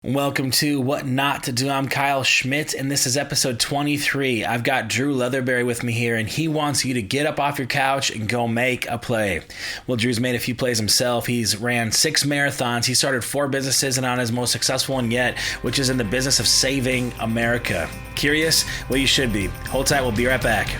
Welcome to What Not to Do. I'm Kyle Schmidt, and this is episode 23. I've got Drew Leatherberry with me here, and he wants you to get up off your couch and go make a play. Well, Drew's made a few plays himself. He's ran 6 marathons. He started 4 businesses and on his most successful one yet, which is in the business of saving America. Curious? Well, you should be. Hold tight. We'll be right back.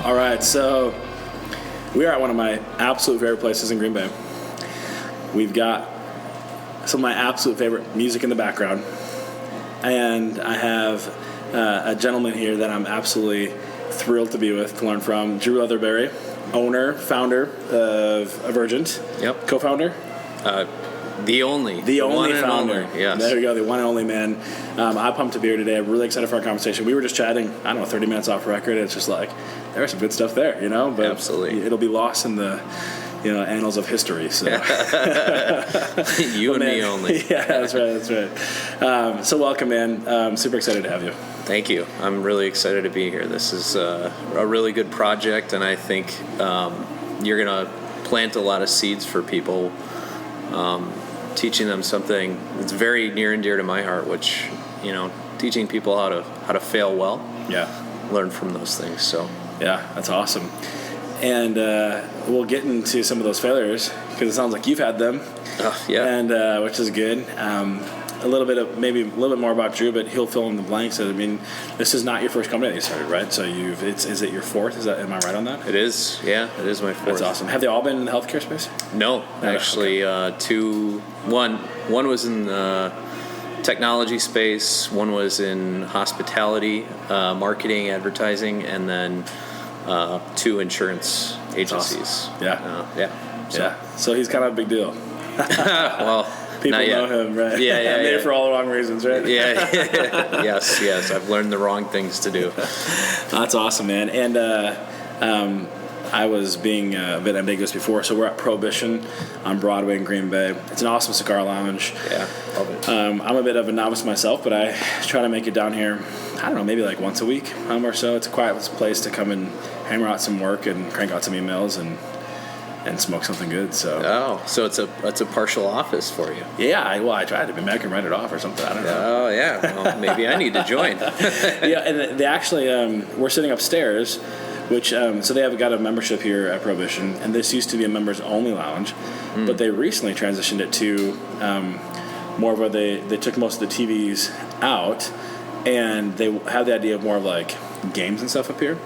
All right, so we are at one of my absolute favorite places in Green Bay. We've got some of my absolute favorite music in the background, and I have a gentleman here that I'm absolutely thrilled to be with, to learn from. Drew Leatherberry, owner, founder of Avergent. Yep. Co-founder? The only founder. Yes. There you go, the one and only man. I pumped a beer today. I'm really excited for our conversation. We were just chatting, 30 minutes off record. It's just like, there's some good stuff there, but absolutely, it'll be lost in the annals of history. So you and me only. Yeah, that's right. So welcome, man. I'm super excited to have you. Thank you. I'm really excited to be here. This is a really good project, and I think you're going to plant a lot of seeds for people, teaching them something that's very near and dear to my heart, which, teaching people how to fail well. Yeah. Learn from those things. So yeah, that's awesome. And we'll get into some of those failures because it sounds like you've had them. Yeah. And which is good. A little bit more about Drew, but he'll fill in the blanks. So, this is not your first company that you started, right? So is it your fourth? Am I right on that? It is. Yeah, it is my fourth. That's awesome. Have they all been in the healthcare space? No, actually, okay. One was in the technology space, one was in hospitality, marketing, advertising, and then 2 insurance agencies. Awesome. Yeah. Yeah. So he's kind of a big deal. Well, people know him, right? Yeah. Made it for all the wrong reasons, right? Yeah. Yes. I've learned the wrong things to do. That's awesome, man. And I was being a bit ambiguous before, so we're at Prohibition on Broadway in Green Bay. It's an awesome cigar lounge. Yeah, love it. I'm a bit of a novice myself, but I try to make it down here, maybe like once a week or so. It's a quiet place to come and hammer out some work and crank out some emails and smoke something good. So it's a partial office for you. Yeah, I tried to. Maybe I can rent it off or something. I don't know. Oh yeah, well, maybe I need to join. Yeah, and they actually we're sitting upstairs, which so they have got a membership here at Prohibition, and this used to be a members only lounge, but they recently transitioned it to more of where they took most of the TVs out, and they have the idea of more of like games and stuff up here,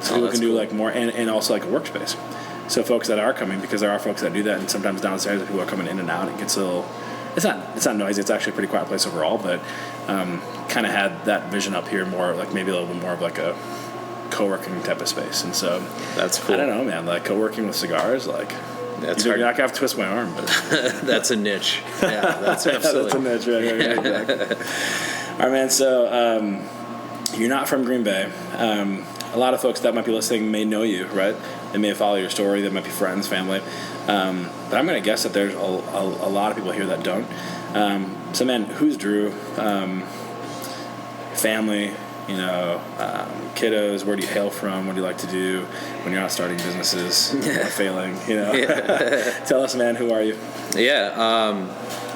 so people can do like more and also like a workspace. So folks that are coming, because there are folks that do that, and sometimes downstairs people are coming in and out, it gets a little. It's not noisy. It's actually a pretty quiet place overall, but kind of had that vision up here more like maybe a little bit more of like a co-working type of space. And so that's cool. I don't know, man. Like co-working with cigars, like that's you're not gonna have to twist my arm, but that's a niche. Yeah, that's absolutely that's a niche. Right, exactly. All right, man. So you're not from Green Bay. A lot of folks that might be listening may know you, right? They may follow your story. They might be friends, family. But I'm going to guess that there's a lot of people here that don't. So, man, who's Drew? Family, kiddos. Where do you hail from? What do you like to do when you're not starting businesses or failing? Yeah. Tell us, man. Who are you? Yeah.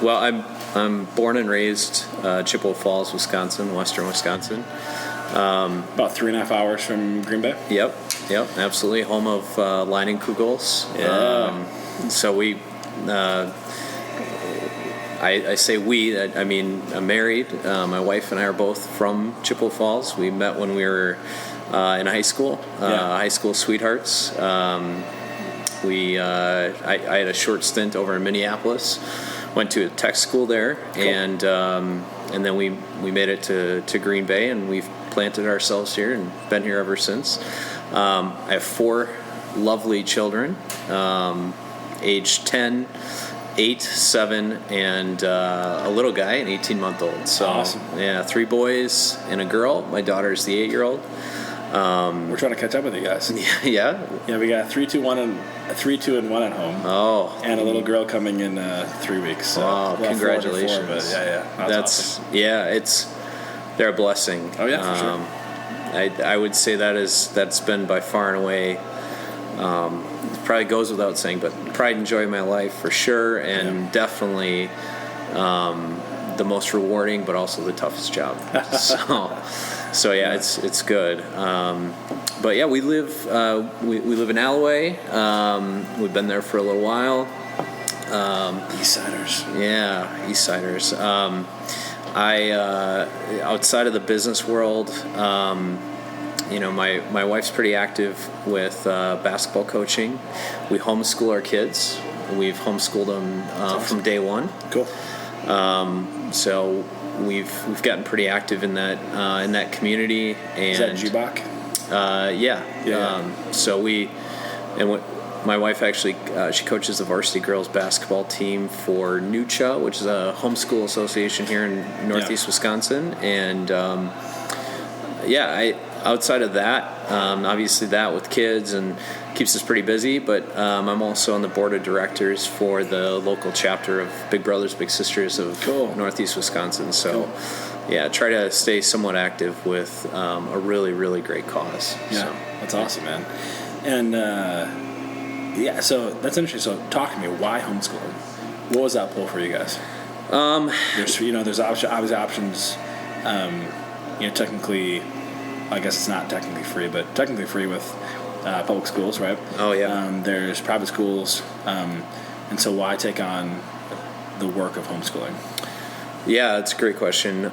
Well, I'm born and raised Chippewa Falls, Wisconsin, western Wisconsin. About 3.5 hours from Green Bay? Yep, absolutely. Home of Leinenkugels. Yeah. So we, I say we, I mean, I'm married. My wife and I are both from Chippewa Falls. We met when we were in high school, high school sweethearts. I had a short stint over in Minneapolis, went to a tech school there, cool. and then we made it to Green Bay, and we've planted ourselves here and been here ever since. I have 4 lovely children, age 10, 8, 7, and a little guy, an 18-month-old. So, awesome. Yeah, 3 boys and a girl. My daughter's the 8-year-old. We're trying to catch up with you guys. Yeah. Yeah, we got 3, 2, 1, and 3, 2, and 1 at home. Oh. And a little girl coming in 3 weeks. So wow, well, congratulations. 4 but yeah. That's awesome. Yeah, they're a blessing. Oh yeah, for sure. I would say that's been by far and away, it probably goes without saying, but pride and joy of my life for sure, and definitely the most rewarding, but also the toughest job. So yeah, it's good. But yeah, we live in Alloway. We've been there for a little while. Eastsiders. Yeah, Eastsiders. I outside of the business world, my wife's pretty active with basketball coaching. We homeschool our kids. We've homeschooled them from day one. Cool. So we've gotten pretty active in that community. And is that GBAC? Yeah. So my wife actually she coaches the varsity girls basketball team for NUCHA, which is a homeschool association here in Northeast Wisconsin, and outside of that, obviously that with kids and keeps us pretty busy, but I'm also on the board of directors for the local chapter of Big Brothers Big Sisters of Northeast Wisconsin. So try to stay somewhat active with a really, really great cause. Yeah, that's awesome, man. And so that's interesting. So talk to me, why homeschooling? What was that pull for you guys? There's obviously options. Technically, I guess it's not technically free, but technically free with public schools, right? Oh yeah. There's private schools, and so why take on the work of homeschooling? Yeah, that's a great question.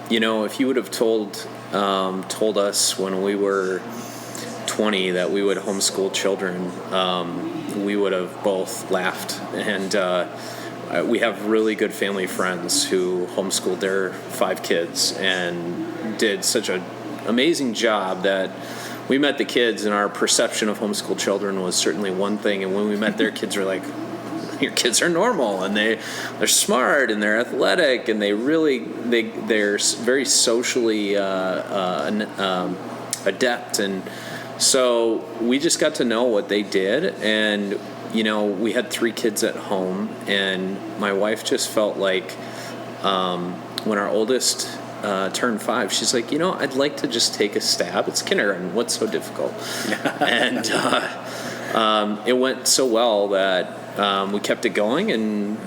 If you would have told us when we were 20 that we would homeschool children, we would have both laughed. And we have really good family friends who homeschooled their 5 kids and did such an amazing job that we met the kids, and our perception of homeschool children was certainly one thing. And when we met their kids, we're like, your kids are normal, and they're smart, and they're athletic, and they're very socially adept. And so we just got to know what they did, and we had 3 kids at home, and my wife just felt like when our oldest turned 5, she's like, I'd like to just take a stab. It's kindergarten. What's so difficult? And it went so well that we kept it going, and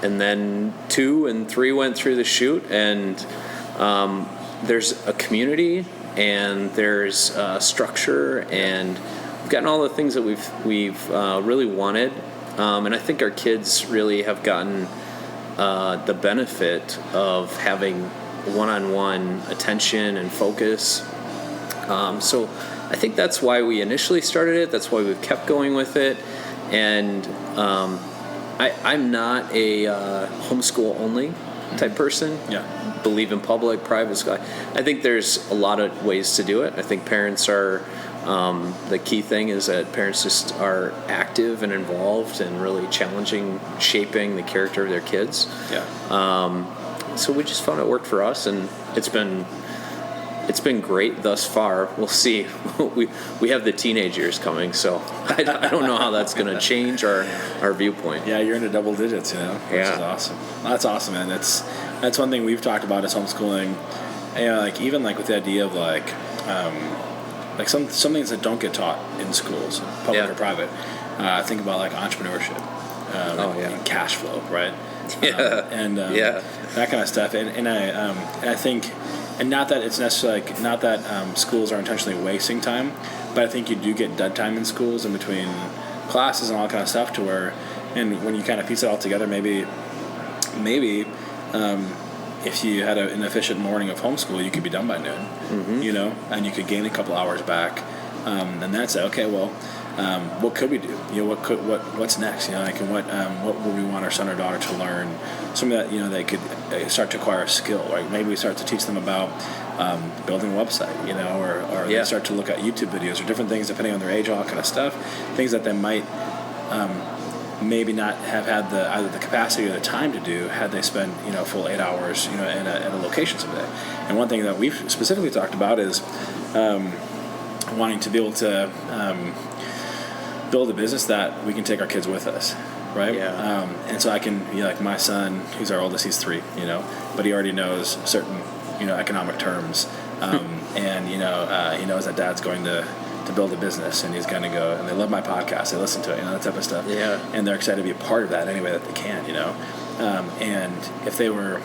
then 2 and 3 went through the chute, and there's a community, and there's structure, and we've gotten all the things that we've really wanted, and I think our kids really have gotten the benefit of having one-on-one attention and focus. So I think that's why we initially started it. That's why we've kept going with it. And I'm not a homeschool only type person. Yeah. Believe in public, private school. I think there's a lot of ways to do it. I think parents are the key thing is that parents just are active and involved and really challenging, shaping the character of their kids. Yeah. So we just found it worked for us, and it's been great thus far. We'll see. We have the teenage years coming, so I don't know how that's going to change our viewpoint. Yeah, you're into double digits, which is awesome. That's awesome, man. That's one thing we've talked about is homeschooling. Even with the idea of some things that don't get taught in schools, public or private. Think about entrepreneurship, and cash flow, right? Yeah, that kind of stuff. And I think, and not that it's necessarily not that schools are intentionally wasting time, but I think you do get dead time in schools in between classes and all that kind of stuff to where, and when you kind of piece it all together, maybe. If you had an efficient morning of homeschool, you could be done by noon, and you could gain a couple hours back, and that's okay. Well, what could we do? What's next? And what would we want our son or daughter to learn? Something that they could start to acquire a skill. Right? Maybe we start to teach them about building a website, or they start to look at YouTube videos or different things depending on their age, all that kind of stuff. Things that they might maybe not have had either the capacity or the time to do had they spent a full 8 hours at a location someday. And one thing that we've specifically talked about is wanting to be able to build a business that we can take our kids with us, right? Yeah. And so I can, like my son, who's our oldest, he's 3, but he already knows certain, economic terms, and he knows that dad's going to build a business, and he's going to go, and they love my podcast, they listen to it, that type of stuff. Yeah. And they're excited to be a part of that any way that they can, and if they were,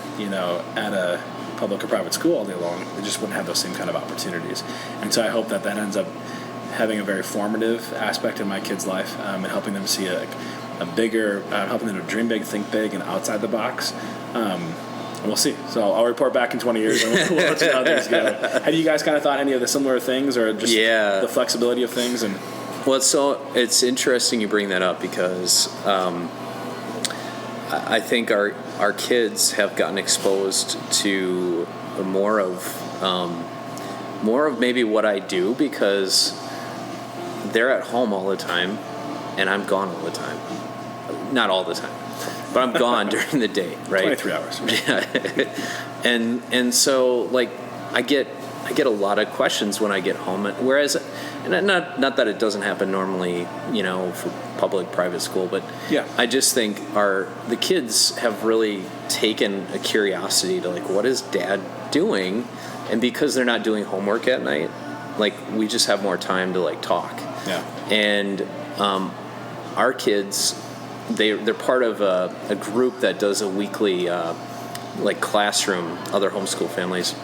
at a public or private school all day long, they just wouldn't have those same kind of opportunities. And so I hope that ends up having a very formative aspect in my kids' life, and helping them see a bigger, helping them to dream big, think big, and outside the box. And we'll see. So I'll report back in 20 years, and we'll let you know how things go. Have you guys kind of thought any of the similar things, or just the flexibility of things? And well, it's interesting you bring that up, because I think our kids have gotten exposed to more of maybe what I do, because they're at home all the time and I'm gone all the time. Not all the time, but I'm gone during the day, right? 23 hours. Yeah. and so like I get a lot of questions when I get home, whereas, and not that it doesn't happen normally, for public private school, but yeah, I just think the kids have really taken a curiosity to like, what is dad doing? And because they're not doing homework at night, like we just have more time to like talk. Yeah. And our kids, they're part of a group that does a weekly like classroom, other homeschool families.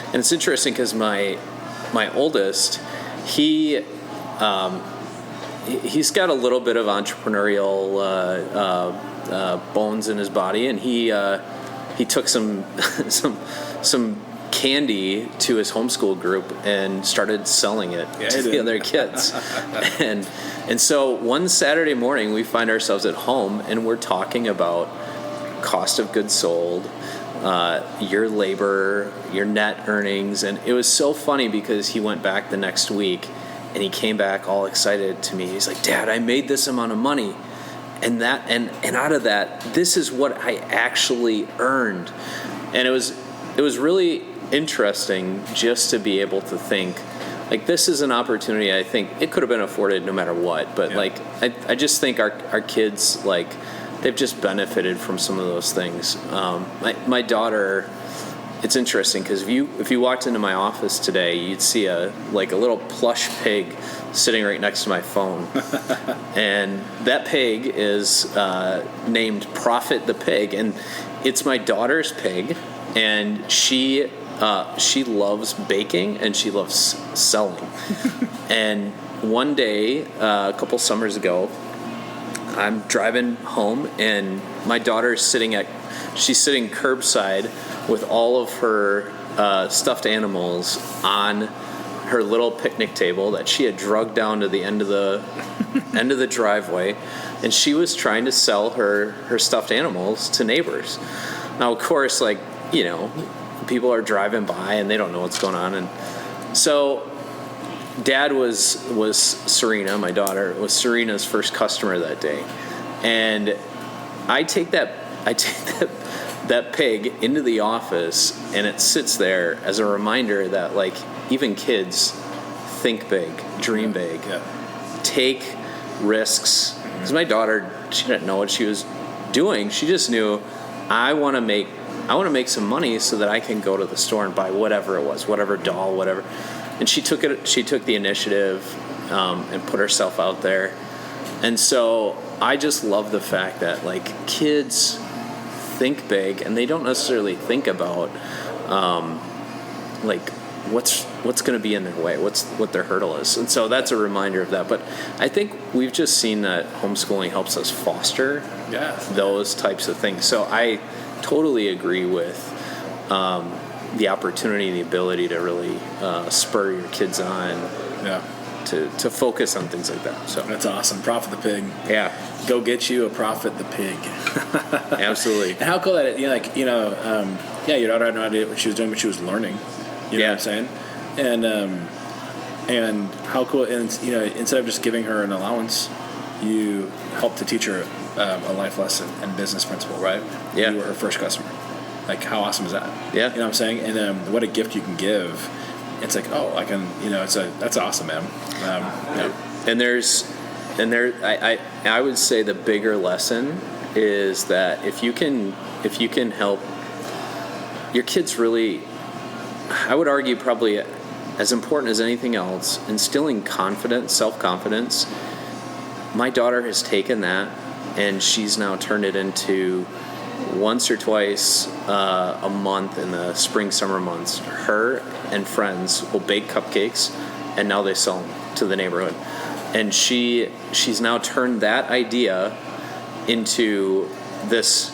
And it's interesting because my oldest, he's got a little bit of entrepreneurial bones in his body, and he took some candy to his homeschool group and started selling it to the other kids. and so one Saturday morning we find ourselves at home and we're talking about cost of goods sold, your labor, your net earnings. And it was so funny because he went back the next week and he came back all excited to me. He's like, Dad, I made this amount of money. And out of that, this is what I actually earned. And it was really interesting just to be able to think, like, this is an opportunity. I think it could have been afforded no matter what. But like, I just think our kids, like, they've just benefited from some of those things. My daughter, it's interesting because if you walked into my office today, you'd see a little plush pig sitting right next to my phone. And that pig is named Prophet the Pig, and it's my daughter's pig, and she loves baking and she loves selling. And one day, a couple summers ago, I'm driving home and my daughter's sitting curbside with all of her stuffed animals on her little picnic table that she had drugged down to the end of the driveway, and she was trying to sell her stuffed animals to neighbors. Now, of course, like, people are driving by and they don't know what's going on, and so Dad was Serena, my daughter, was Serena's first customer that day, and I take that pig into the office, and it sits there as a reminder that, like, even kids think big, dream big, take risks. Because my daughter, she didn't know what she was doing. She just knew, I want to make some money so that I can go to the store and buy whatever it was, whatever doll, whatever. And she took the initiative and put herself out there. And so I just love the fact that, like, kids think big and they don't necessarily think about like what's going to be in their way, what their hurdle is. And so that's a reminder of that. But I think we've just seen that homeschooling helps us foster those types of things. So I totally agree with the opportunity, the ability to really spur your kids on to focus on things like that. So that's awesome. Prophet the Pig. Yeah. Go get you a Prophet the Pig. Absolutely. And how cool that your daughter had no idea what she was doing, but she was learning. You know what I'm saying? And how cool, and instead of just giving her an allowance, you helped to teach her a life lesson and business principle, right? Yeah. You were her first customer. Like, how awesome is that? Yeah. You know what I'm saying? And what a gift you can give. It's like, oh, I can, that's awesome, man. I would say the bigger lesson is that if you can help your kids, really, I would argue probably as important as anything else, instilling confidence, self-confidence. My daughter has taken that and she's now turned it into once or twice a month in the spring, summer months. Her and friends will bake cupcakes, and now they sell them to the neighborhood. And she's now turned that idea into this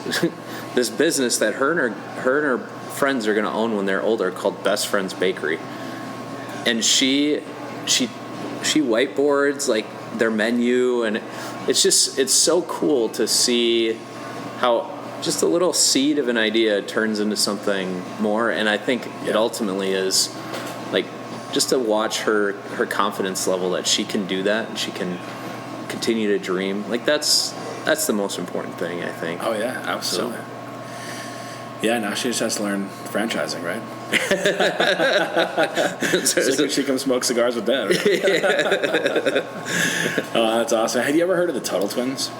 this business that her and her friends are going to own when they're older, called Best Friends Bakery. And she whiteboards like their menu, and it's so cool to see how just a little seed of an idea turns into something more. And I think it ultimately is like just to watch her confidence level that she can do that and she can continue to dream. Like that's the most important thing, I think. Oh yeah, absolutely. So, yeah, now she just has to learn franchising, right? So she can smoke cigars with Dad. Right? Oh, that's awesome. Have you ever heard of the Tuttle Twins?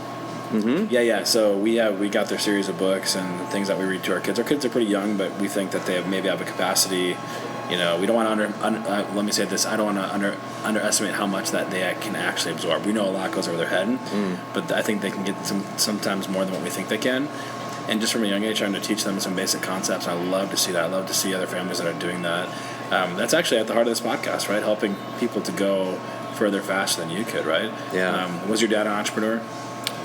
Mm-hmm. Yeah. So we got their series of books and things that we read to our kids. Our kids are pretty young, but we think that they maybe have a capacity. We don't want to let me say this. I don't want to underestimate how much that they can actually absorb. We know a lot goes over their head, but I think they can get sometimes more than what we think they can. And just from a young age, trying to teach them some basic concepts. I love to see that. I love to see other families that are doing that. That's actually at the heart of this podcast, right? Helping people to go further faster than you could, right? Yeah. Was your dad an entrepreneur?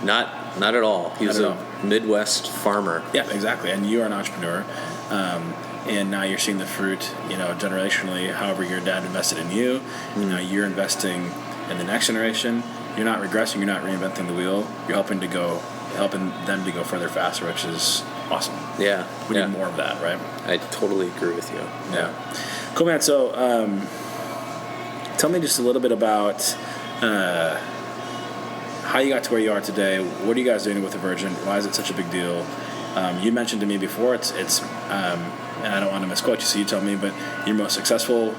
Not at all. He was a Midwest farmer. Yeah, exactly. And you are an entrepreneur. And now you're seeing the fruit, generationally, however your dad invested in you. Now you're investing in the next generation. You're not regressing. You're not reinventing the wheel. You're helping them to go further faster, which is awesome. Yeah. We need more of that, right? I totally agree with you. Yeah. Cool, man. So tell me just a little bit about how you got to where you are today. What are you guys doing with Avergent? Why is it such a big deal? You mentioned to me before, it's and I don't want to misquote you, so you tell me, but your most successful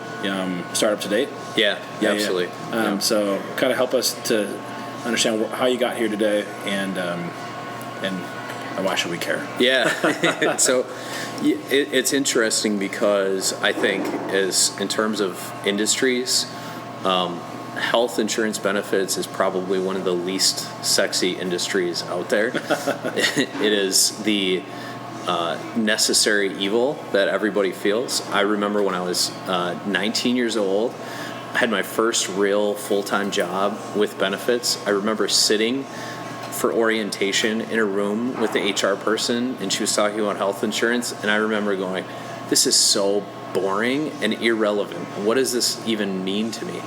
startup to date? Yeah, absolutely. Yeah. So kind of help us to understand how you got here today and why should we care? Yeah. So it's interesting because I think in terms of industries, health insurance benefits is probably one of the least sexy industries out there. It is the necessary evil that everybody feels. I remember when I was 19 years old, I had my first real full-time job with benefits. I remember sitting for orientation in a room with the HR person, and she was talking about health insurance, and I remember going, this is so boring and irrelevant. What does this even mean to me?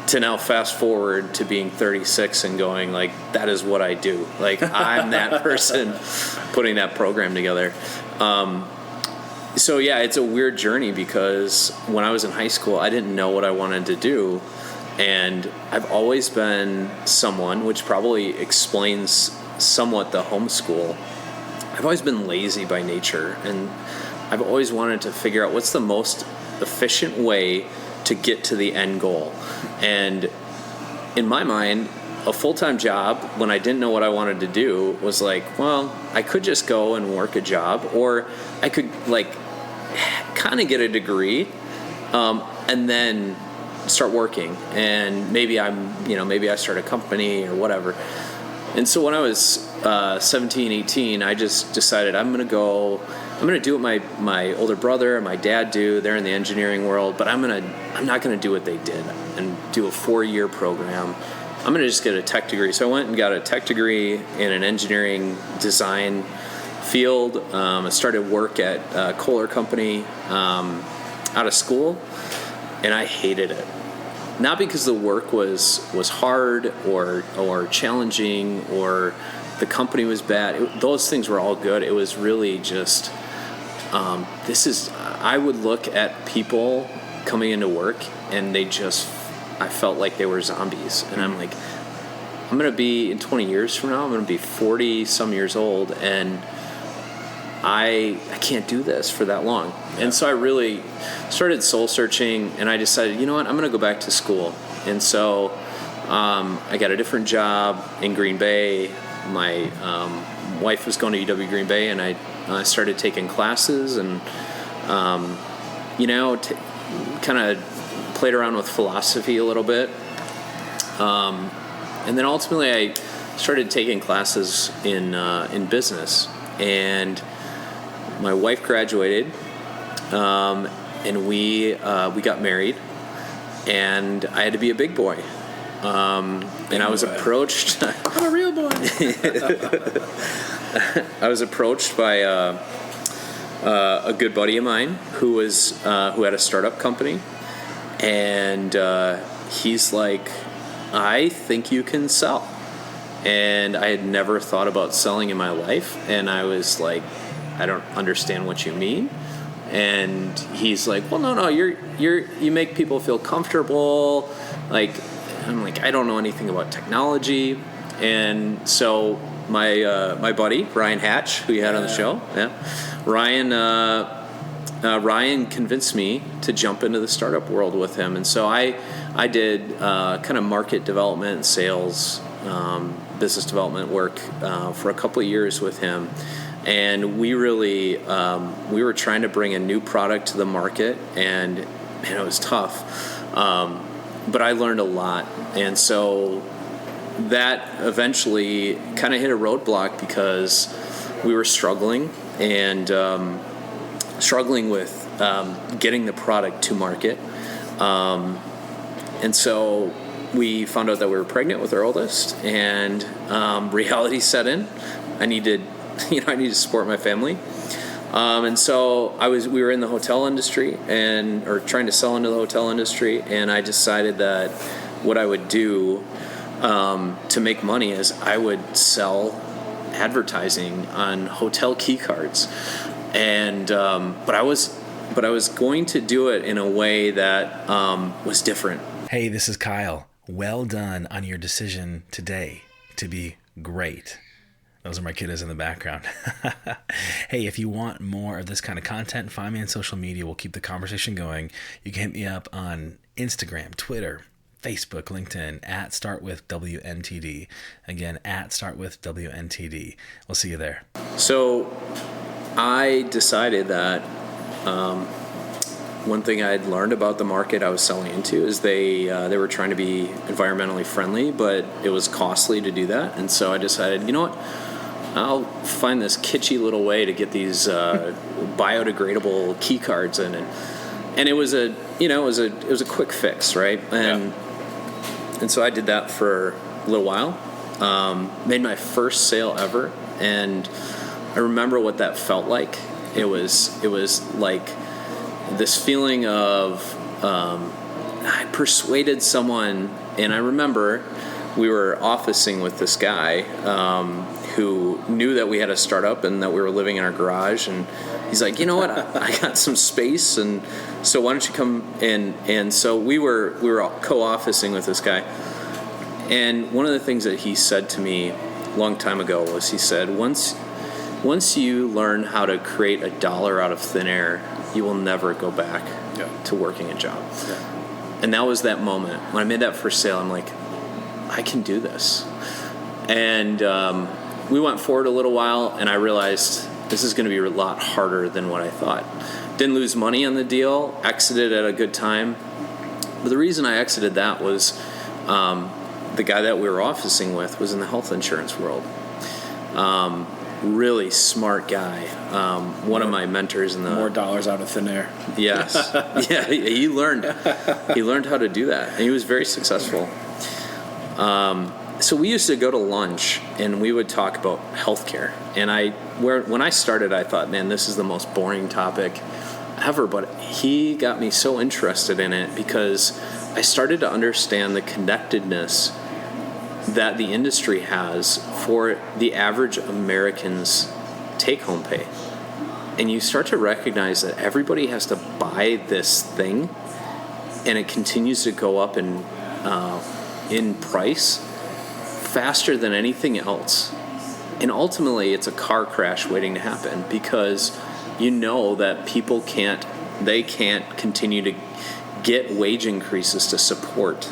To now fast forward to being 36 and going like, that is what I do. Like, I'm that person putting that program together. So yeah, it's a weird journey because when I was in high school, I didn't know what I wanted to do. And I've always been someone, which probably explains somewhat the homeschool. I've always been lazy by nature, and I've always wanted to figure out what's the most efficient way to get to the end goal. And in my mind, a full-time job when I didn't know what I wanted to do was like, well, I could just go and work a job, or I could like kind of get a degree and then start working, and maybe I start a company or whatever. And so when I was 17, 18, I just decided I'm going to do what my older brother and my dad do. They're in the engineering world, but I'm not going to do what they did and do a 4-year program. I'm going to just get a tech degree. So I went and got a tech degree in an engineering design field. I started work at a Kohler company out of school, and I hated it. Not because the work was hard or challenging or the company was bad. Those things were all good. It was really just I would look at people coming into work and I felt like they were zombies, and I'm like, going to be, in 20 years from now, I'm going to be 40 some years old, and I can't do this for that long. And so I really started soul searching, and I decided, you know what, I'm going to go back to school. And so I got a different job in Green Bay. My wife was going to UW Green Bay, and I started taking classes, and kind of played around with philosophy a little bit. And then ultimately I started taking classes in business, and my wife graduated, and we got married, and I had to be a big boy. And I was approached. I'm a real boy. I was approached by a good buddy of mine who had a startup company, and he's like, I think you can sell. And I had never thought about selling in my life, and I was like, I don't understand what you mean. And he's like, well, no, you make people feel comfortable. Like, I'm like, I don't know anything about technology. And so my buddy Ryan Hatch, who you had on the show, Ryan convinced me to jump into the startup world with him. And so I did kind of market development and sales, business development work for a couple of years with him. And we really, we were trying to bring a new product to the market, and man, it was tough. But I learned a lot. And so that eventually kind of hit a roadblock because we were struggling with getting the product to market. And so we found out that we were pregnant with our oldest, and reality set in. I needed to support my family. And so we were in the hotel industry or trying to sell into the hotel industry, and I decided that what I would do to make money is I would sell advertising on hotel key cards. And but I was going to do it in a way that was different. Hey, this is Kyle. Well done on your decision today to be great. Those are my kiddos in the background. Hey, if you want more of this kind of content, find me on social media. We'll keep the conversation going. You can hit me up on Instagram, Twitter, Facebook, LinkedIn, @StartWithWNTD. Again, @StartWithWNTD. We'll see you there. So I decided that one thing I'd learned about the market I was selling into is they were trying to be environmentally friendly, but it was costly to do that. And so I decided, you know what? I'll find this kitschy little way to get these biodegradable key cards in, and it was a quick fix, right? And so I did that for a little while. Made my first sale ever, and I remember what that felt like. It was like this feeling of I persuaded someone, and I remember we were officing with this guy who knew that we had a startup and that we were living in our garage, and he's like, you know what, I got some space, and so why don't you come in? And so we were co-officing with this guy, and one of the things that he said to me a long time ago was, he said, once you learn how to create $1 out of thin air, you will never go back to working a job. And that was that moment when I made that first sale. I'm like, I can do this. And we went forward a little while, and I realized this is going to be a lot harder than what I thought. Didn't lose money on the deal, exited at a good time. But the reason I exited that was the guy that we were officing with was in the health insurance world. Really smart guy. One of my mentors in the more dollars out of thin air. Yes. Yeah, he learned how to do that, and he was very successful. So we used to go to lunch, and we would talk about healthcare. And when I started, I thought, man, this is the most boring topic ever. But he got me so interested in it because I started to understand the connectedness that the industry has for the average American's take-home pay. And you start to recognize that everybody has to buy this thing, and it continues to go up in price faster than anything else. And ultimately, it's a car crash waiting to happen, because you know that people can't continue to get wage increases to support.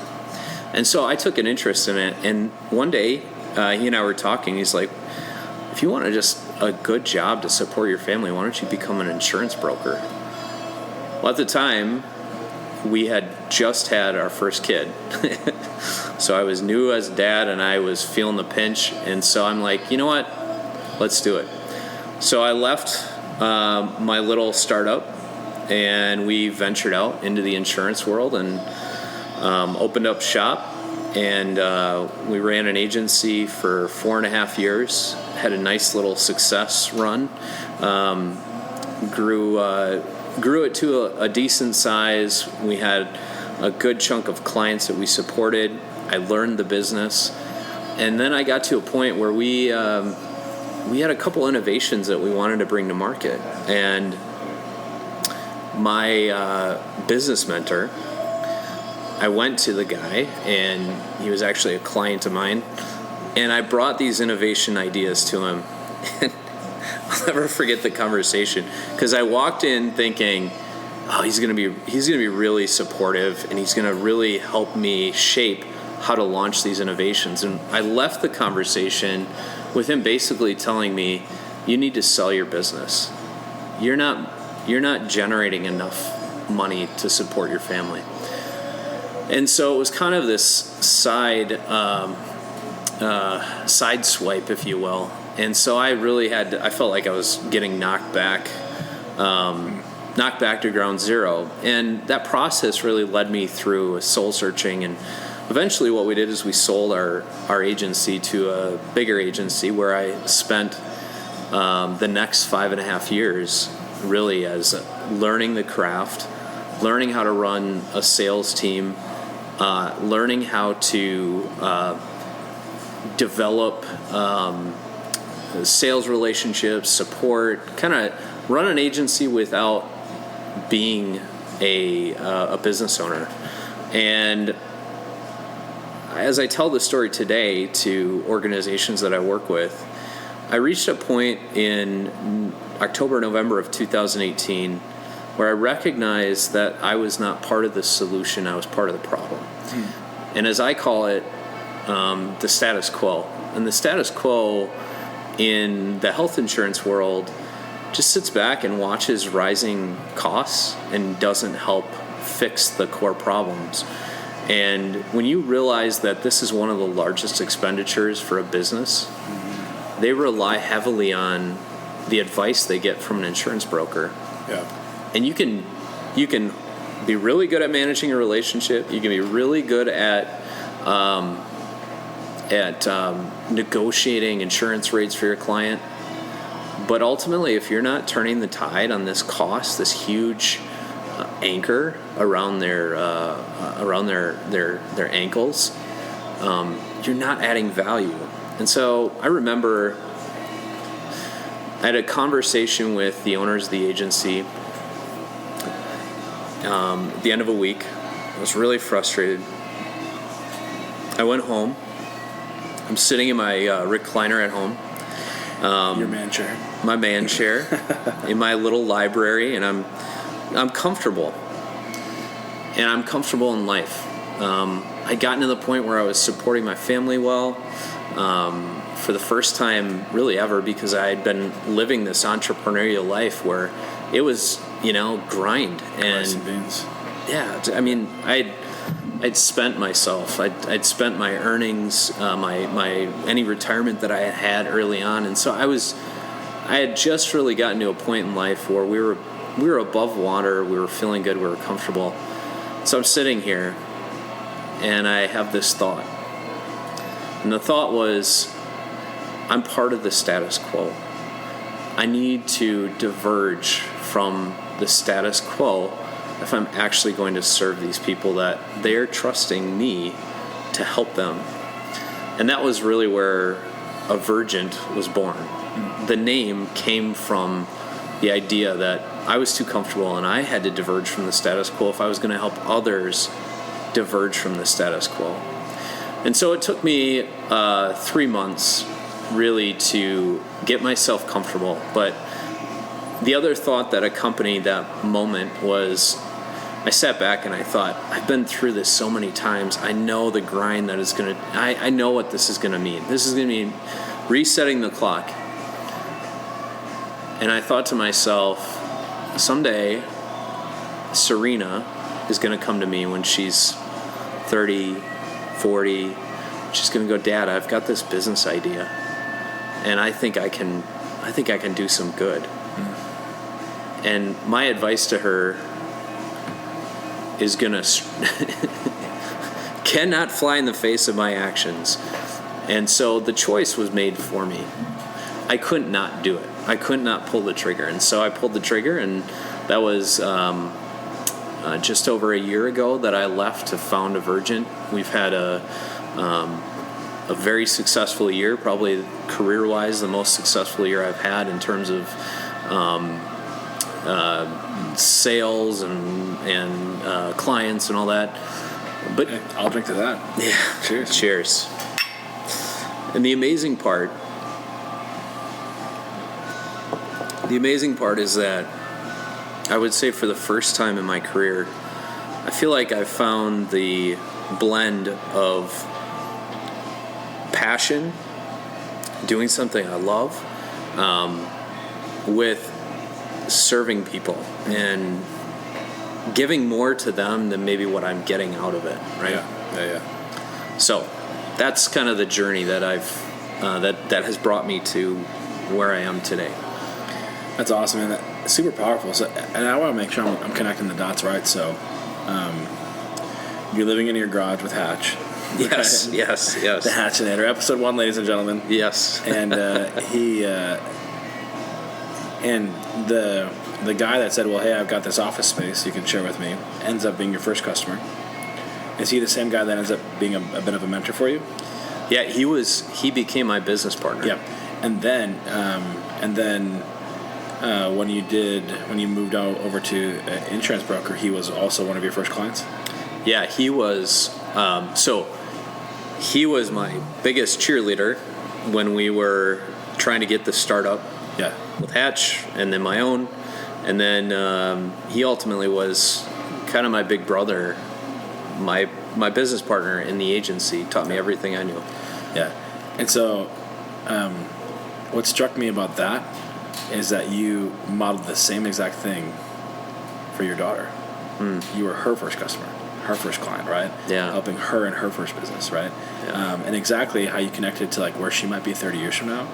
And so I took an interest in it. And one day, he and I were talking. He's like, if you want just a good job to support your family, why don't you become an insurance broker? Well, at the time, we had just had our first kid. So I was new as a dad, and I was feeling the pinch. And so I'm like, you know what? Let's do it. So I left my little startup, and we ventured out into the insurance world and opened up shop. And we ran an agency for 4.5 years, had a nice little success run, grew it to a decent size. We had a good chunk of clients that we supported. I learned the business. And then I got to a point where we had a couple innovations that we wanted to bring to market. And my business mentor, I went to the guy, and he was actually a client of mine, and I brought these innovation ideas to him. I'll never forget the conversation, because I walked in thinking, oh, he's gonna be really supportive, and he's gonna really help me shape how to launch these innovations. And I left the conversation with him basically telling me, you need to sell your business. You're not generating enough money to support your family. And so it was kind of this side swipe, if you will. And so I really I felt like I was getting knocked back to ground zero. And that process really led me through soul searching. And eventually what we did is we sold our agency to a bigger agency, where I spent the next 5.5 years really as learning the craft, learning how to run a sales team, learning how to develop sales relationships, support, kind of run an agency without being a business owner. And as I tell the story today to organizations that I work with, I reached a point in October, November of 2018 where I recognized that I was not part of the solution, I was part of the problem. And as I call it, the status quo. And the status quo in the health insurance world just sits back and watches rising costs and doesn't help fix the core problems. And when you realize that this is one of the largest expenditures for a business, they rely heavily on the advice they get from an insurance broker. Yeah. And you can be really good at managing a relationship. You can be really good at negotiating insurance rates for your client. But ultimately, if you're not turning the tide on this cost, this huge anchor around their ankles, you're not adding value. And so I remember I had a conversation with the owners of the agency at the end of a week. I was really frustrated. I went home. I'm sitting in my recliner at home. Your man chair. My man chair in my little library, and I'm comfortable. And I'm comfortable in life. I'd gotten to the point where I was supporting my family well, for the first time really ever, because I had been living this entrepreneurial life where it was, grind. Rice and beans. Yeah, I mean, I'd spent myself. I'd spent my earnings, my any retirement that I had early on, and so I had just really gotten to a point in life where we were above water. We were feeling good. We were comfortable. So I'm sitting here, and I have this thought, and the thought was, I'm part of the status quo. I need to diverge from the status quo if I'm actually going to serve these people that they're trusting me to help them. And that was really where Avergent was born. The name came from the idea that I was too comfortable and I had to diverge from the status quo if I was going to help others diverge from the status quo. And so it took me 3 months really to get myself comfortable. But the other thought that accompanied that moment was I sat back and I thought, I've been through this so many times. I know the grind that is going to, I know what this is going to mean. This is going to mean resetting the clock. And I thought to myself, someday Serena is going to come to me when she's 30, 40. She's going to go, Dad, I've got this business idea, and I think I can do some good. And my advice to her is going to cannot fly in the face of my actions. And so the choice was made for me. I couldn't not do it. I could not pull the trigger. And so I pulled the trigger, and that was just over a year ago that I left to found Avergent. We've had a very successful year, probably career-wise the most successful year I've had in terms of sales and clients and all that. But Hey, I'll drink to that. yeah, cheers. And the amazing part is that I would say for the first time in my career, I feel like I found the blend of passion, doing something I love, with serving people and giving more to them than maybe what I'm getting out of it, right? Yeah. So that's kind of the journey that I've that has brought me to where I am today. That's awesome, and that's super powerful. So, and I want to make sure I'm connecting the dots right. So, you're living in your garage with Hatch. Yes. The Hatchinator, episode 1, ladies and gentlemen. Yes. And he and the guy that said, "Well, hey, I've got this office space you can share with me," ends up being your first customer. Is he the same guy that ends up being a bit of a mentor for you? Yeah, he became my business partner. Yeah, and then when you moved over to an insurance broker, he was also one of your first clients? Yeah, he was. He was my biggest cheerleader when we were trying to get the startup. Yeah. With Hatch, and then my own, and then he ultimately was kind of my big brother, my business partner in the agency. Taught me everything I knew. Yeah, and so what struck me about that is that you modeled the same exact thing for your daughter. You were her first customer, her first client, right? Yeah. Helping her in her first business, right? Yeah. And exactly how you connected to like where she might be 30 years from now.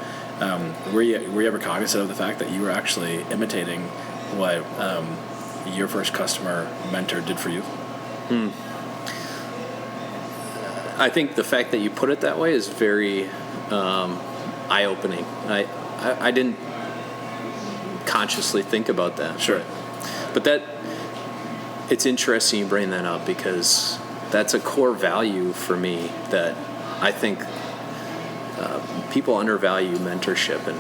Were you ever cognizant of the fact that you were actually imitating what your first customer mentor did for you? I think the fact that you put it that way is very eye-opening. I didn't consciously think about that. Sure. But it's interesting you bring that up, because that's a core value for me that I think people undervalue mentorship and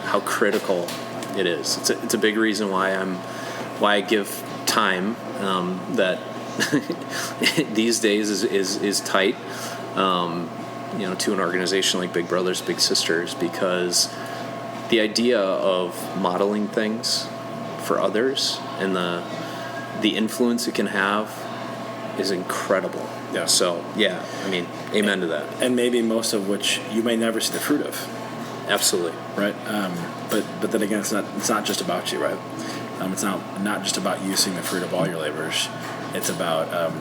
how critical it is. It's a big reason why I give time that these days is tight, to an organization like Big Brothers Big Sisters, because the idea of modeling things for others and the influence it can have is incredible. Yeah. So amen to that. And maybe most of which you may never see the fruit of. Absolutely. Right. But then again, it's not just about you, right? It's not just about you seeing the fruit of all your labors. It's about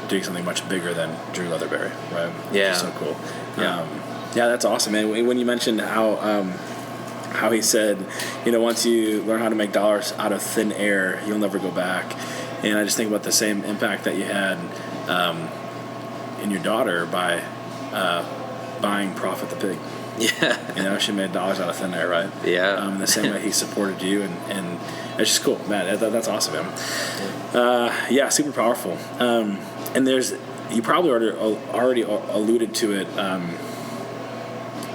doing something much bigger than Drew Leatherberry, right? Yeah. So cool. Yeah. That's awesome, man. When you mentioned how he said, once you learn how to make dollars out of thin air, you'll never go back. And I just think about the same impact that you had in your daughter by buying Profit the Pig. Yeah. She made dollars out of thin air, right? Yeah. The same way he supported you, and it's just cool, man. That's awesome, man. Super powerful. And you probably already alluded to it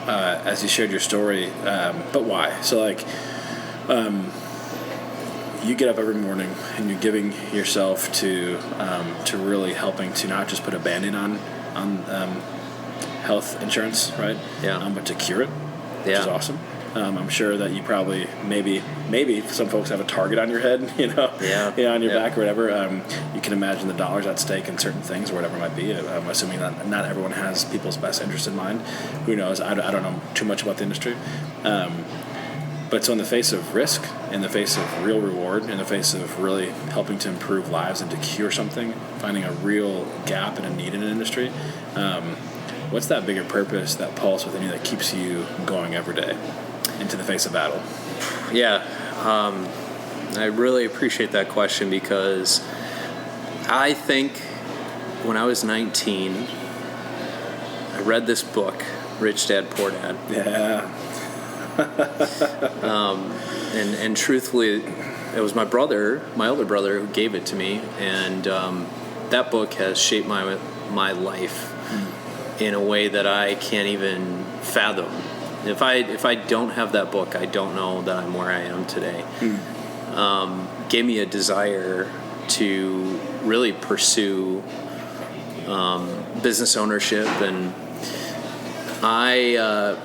as you shared your story, but why? So you get up every morning and you're giving yourself to really helping to not just put a Band-Aid on on health insurance, right? Yeah. But to cure it, which Yeah. is awesome. I'm sure that you probably maybe some folks have a target on your head, Yeah. on your Yeah. back or whatever. You can imagine the dollars at stake in certain things or whatever it might be. I'm assuming that not everyone has people's best interest in mind. Who knows? I don't know too much about the industry. But so in the face of risk, in the face of real reward, in the face of really helping to improve lives and to cure something, finding a real gap and a need in an industry, what's that bigger purpose, that pulse within you that keeps you going every day into the face of battle? Yeah, I really appreciate that question because I think when I was 19, I read this book, Rich Dad, Poor Dad. Yeah. And truthfully, it was my older brother, who gave it to me, and that book has shaped my life in a way that I can't even fathom. If I don't have that book, I don't know that I'm where I am today. Gave me a desire to really pursue business ownership, and I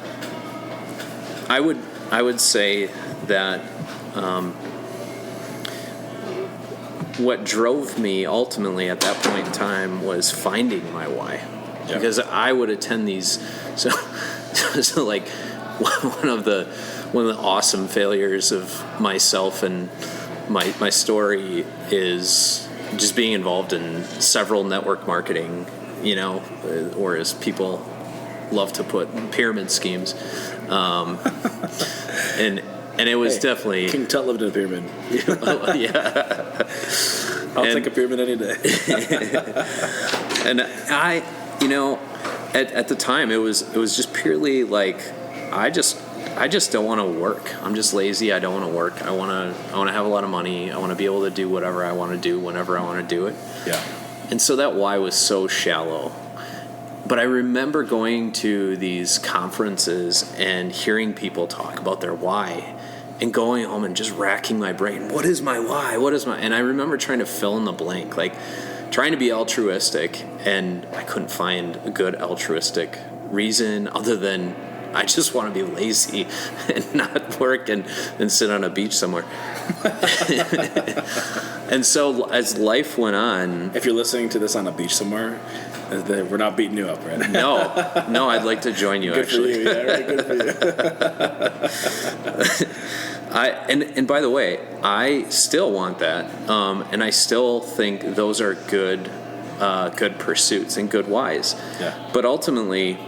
would say that what drove me ultimately at that point in time was finding my why. Yeah. Because I would attend these, so like one of the awesome failures of myself and my story is just being involved in several network marketing, or as people love to put, pyramid schemes. And it was definitely King Tut lived in a pyramid. Yeah. I'll take a pyramid any day. And I, at the time it was just purely like I just don't want to work. I'm just lazy. I don't want to work. I want to have a lot of money. I want to be able to do whatever I want to do whenever I want to do it. Yeah. And so that why was so shallow. But I remember going to these conferences and hearing people talk about their why and going home and just racking my brain. What is my why? And I remember trying to fill in the blank, like trying to be altruistic, and I couldn't find a good altruistic reason other than I just want to be lazy and not work and sit on a beach somewhere. And so as life went on... If you're listening to this on a beach somewhere, we're not beating you up, right? No, I'd like to join you, good actually. For you, yeah, right, good for you. And by the way, I still want that, and I still think those are good pursuits and good whys. Yeah. But ultimately,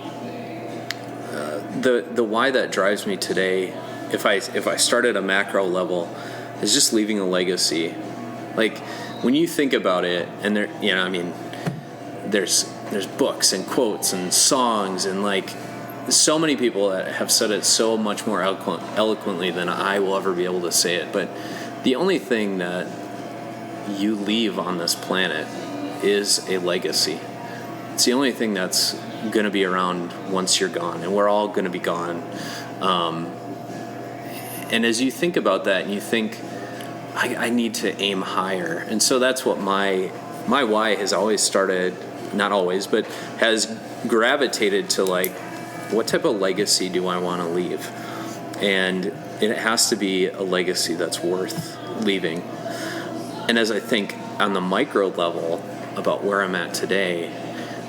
the why that drives me today, if I start at a macro level, is just leaving a legacy. Like when you think about it, and there's books and quotes and songs and like so many people that have said it so much more eloquently than I will ever be able to say it. But the only thing that you leave on this planet is a legacy. It's the only thing that's going to be around once you're gone, and we're all going to be gone. And as you think about that, and you think, I need to aim higher. And so that's what my why has always started, not always, but has gravitated to like, what type of legacy do I want to leave? And it has to be a legacy that's worth leaving. And as I think on the micro level about where I'm at today,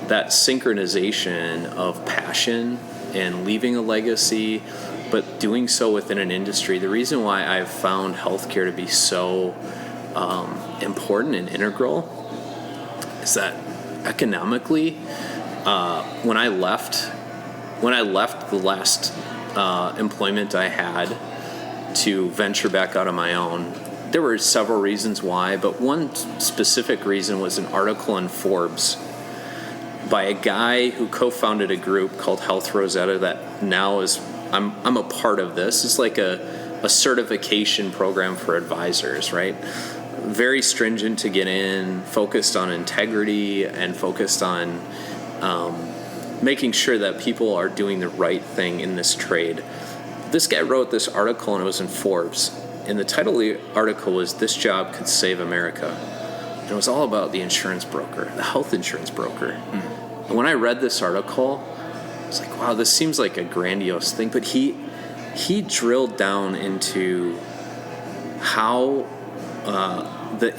that synchronization of passion and leaving a legacy, but doing so within an industry. The reason why I've found healthcare to be so important and integral is that economically, when I left the last employment I had to venture back out on my own, there were several reasons why, but one specific reason was an article in Forbes by a guy who co-founded a group called Health Rosetta that now is, I'm a part of this. It's like a certification program for advisors, right? Very stringent to get in, focused on integrity and focused on making sure that people are doing the right thing in this trade. This guy wrote this article and it was in Forbes. And the title of the article was "This Job Could Save America." And it was all about the insurance broker, the health insurance broker. when I read this article, I was like, wow, this seems like a grandiose thing. But he drilled down into how the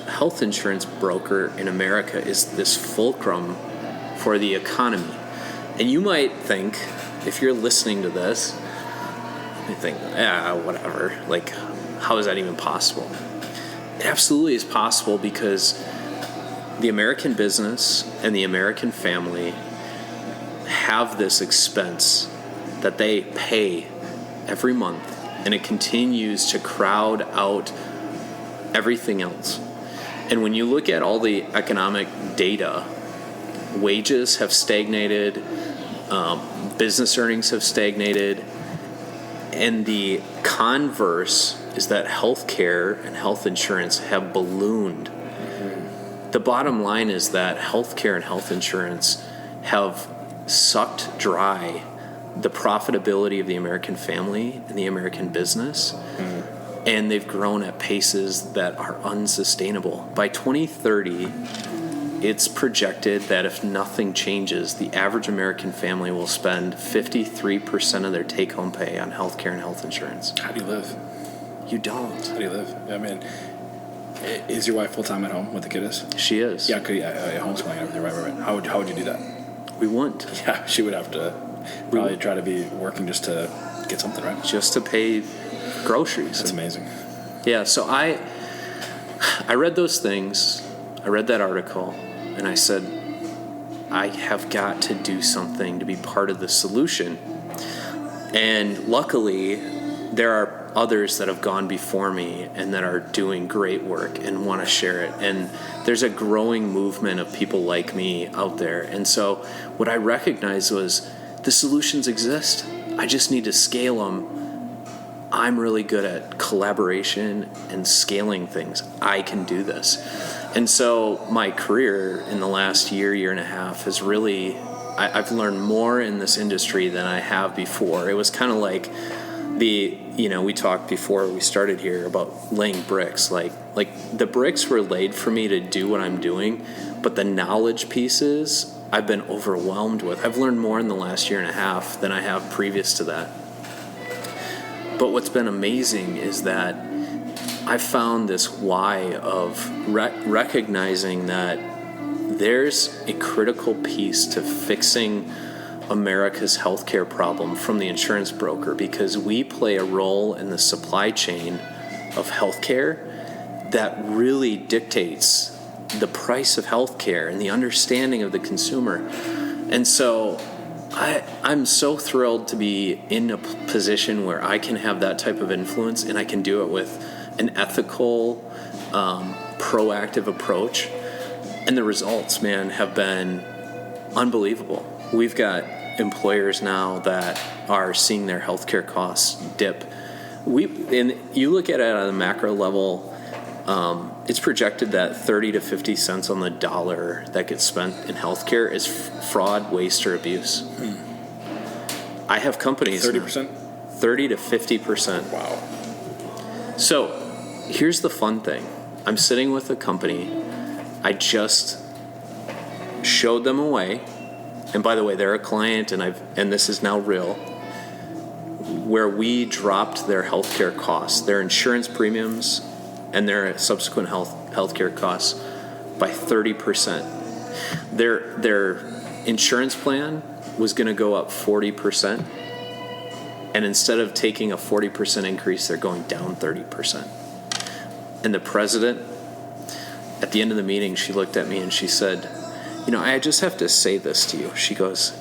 health insurance broker in America is this fulcrum for the economy. And you might think, if you're listening to this, you think, whatever. Like, how is that even possible? It absolutely is possible because the American business and the American family have this expense that they pay every month, and it continues to crowd out everything else. And when you look at all the economic data, wages have stagnated, business earnings have stagnated, and the converse is that healthcare and health insurance have ballooned. The bottom line is that healthcare and health insurance have sucked dry the profitability of the American family and the American business, and they've grown at paces that are unsustainable. By 2030, it's projected that if nothing changes, the average American family will spend 53% of their take-home pay on healthcare and health insurance. How do you live? You don't. How do you live? I mean, is your wife full-time at home with the kiddos? She is. Yeah, homeschooling and everything, right. How would you do that? We wouldn't. Yeah, she would have to probably try to be working just to get something, right? Just to pay groceries. That's amazing. Yeah, so I read those things. I read that article, and I said, I have got to do something to be part of the solution. And luckily, there are others that have gone before me and that are doing great work and want to share it. And there's a growing movement of people like me out there. And so what I recognized was the solutions exist. I just need to scale them. I'm really good at collaboration and scaling things. I can do this. And so my career in the last year and a half has really, I've learned more in this industry than I have before. It was kind of like we talked before we started here about laying bricks. Like the bricks were laid for me to do what I'm doing, but the knowledge pieces I've been overwhelmed with. I've learned more in the last year and a half than I have previous to that. But what's been amazing is that I found this why of recognizing that there's a critical piece to fixing America's healthcare problem from the insurance broker, because we play a role in the supply chain of healthcare that really dictates the price of healthcare and the understanding of the consumer. And so I'm so thrilled to be in a position where I can have that type of influence, and I can do it with an ethical, proactive approach. And the results, man, have been unbelievable. We've got employers now that are seeing their healthcare costs dip. And you look at it at a macro level, it's projected that 30 to 50 cents on the dollar that gets spent in healthcare is fraud, waste, or abuse. I have companies 30%? 30 to 50%. Wow. So here's the fun thing. I'm sitting with a company. I just showed them a way. And by the way, they're a client, and this is now real, where we dropped their healthcare costs, their insurance premiums, and their subsequent healthcare costs by 30%. Their insurance plan was going to go up 40%, and instead of taking a 40% increase, they're going down 30%. And the president, at the end of the meeting, she looked at me and she said, I just have to say this to you. She goes,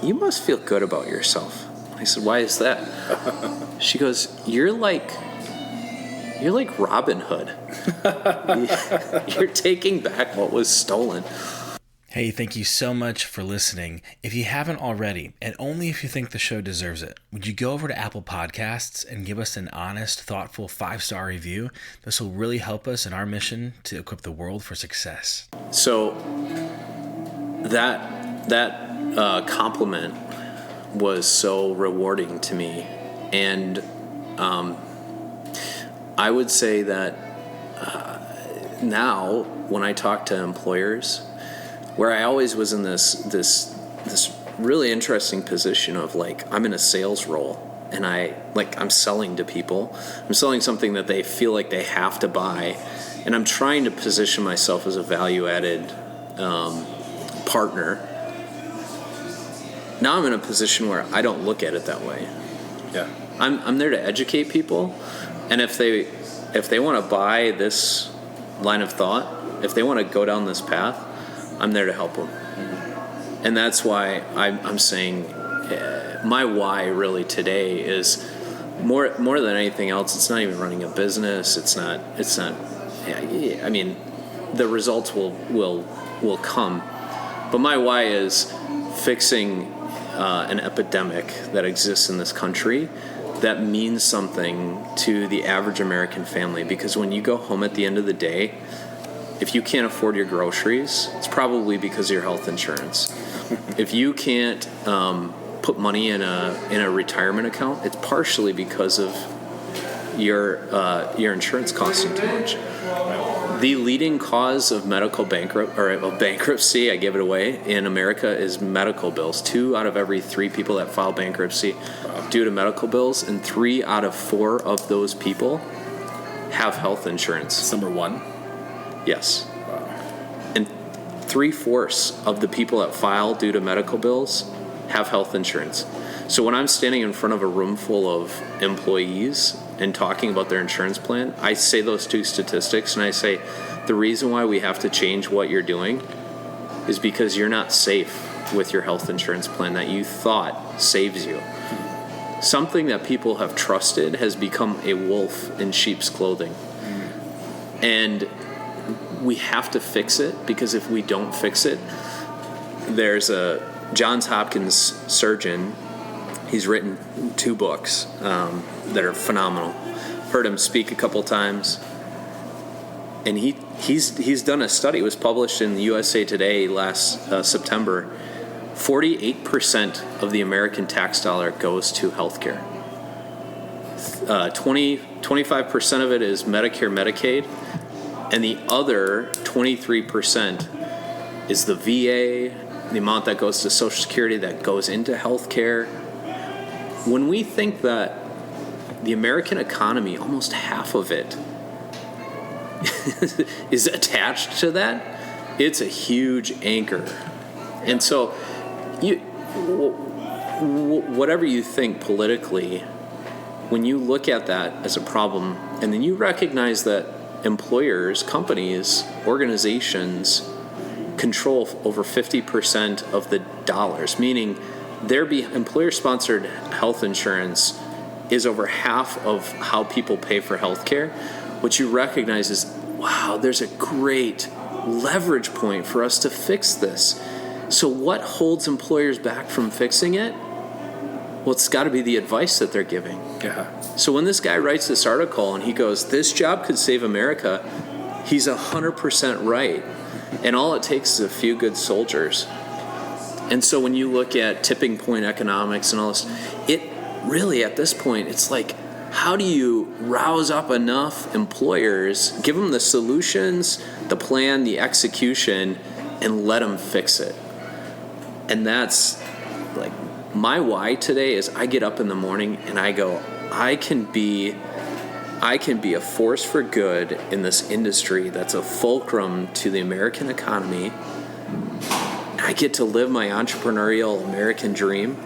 you must feel good about yourself. I said, why is that? She goes, you're like Robin Hood. You're taking back what was stolen. Hey, thank you so much for listening. If you haven't already, and only if you think the show deserves it, would you go over to Apple Podcasts and give us an honest, thoughtful 5-star review? This will really help us in our mission to equip the world for success. So that compliment was so rewarding to me, and I would say that now when I talk to employers, where I always was in this really interesting position of like, I'm in a sales role and I'm selling to people. I'm selling something that they feel like they have to buy, and I'm trying to position myself as a value-added partner. Now I'm in a position where I don't look at it that way. Yeah. I'm there to educate people, and if they want to buy this line of thought, if they want to go down this path, I'm there to help them. Mm-hmm. And that's why I'm saying my why really today is more than anything else. It's not even running a business. It's not. I mean, the results will come, but my why is fixing an epidemic that exists in this country that means something to the average American family. Because when you go home at the end of the day, if you can't afford your groceries, it's probably because of your health insurance. If you can't put money in a retirement account, it's partially because of your insurance costing too much. The leading cause of bankruptcy, I give it away, in America is medical bills. 2 out of every 3 people that file bankruptcy due to medical bills, and 3 out of 4 of those people have health insurance. It's number 1? Yes. Wow. And 3/4 of the people that file due to medical bills have health insurance. So when I'm standing in front of a room full of employees and talking about their insurance plan, I say those 2 statistics, and I say, the reason why we have to change what you're doing is because you're not safe with your health insurance plan that you thought saves you. Something that people have trusted has become a wolf in sheep's clothing. And we have to fix it, because if we don't fix it, there's a Johns Hopkins surgeon. He's written 2 books that are phenomenal. Heard him speak a couple times, and he's done a study. It was published in USA Today last September. 48% of the American tax dollar goes to healthcare. 25% of it is Medicare, Medicaid, and the other 23% is the VA, the amount that goes to Social Security, that goes into healthcare. When we think that the American economy, almost half of it, is attached to that, it's a huge anchor. And so, whatever you think politically, when you look at that as a problem, and then you recognize that employers, companies, organizations control over 50% of the dollars, meaning their employer-sponsored health insurance is over half of how people pay for health care. What you recognize is, wow, there's a great leverage point for us to fix this. So what holds employers back from fixing it? Well, it's got to be the advice that they're giving. Yeah. So when this guy writes this article and he goes, this job could save America, he's 100% right. And all it takes is a few good soldiers. And so when you look at tipping point economics and all this, it really, at this point, it's like, how do you rouse up enough employers, give them the solutions, the plan, the execution, and let them fix it? And that's like my why today is I get up in the morning and I go, I can be a force for good in this industry that's a fulcrum to the American economy. I get to live my entrepreneurial American dream.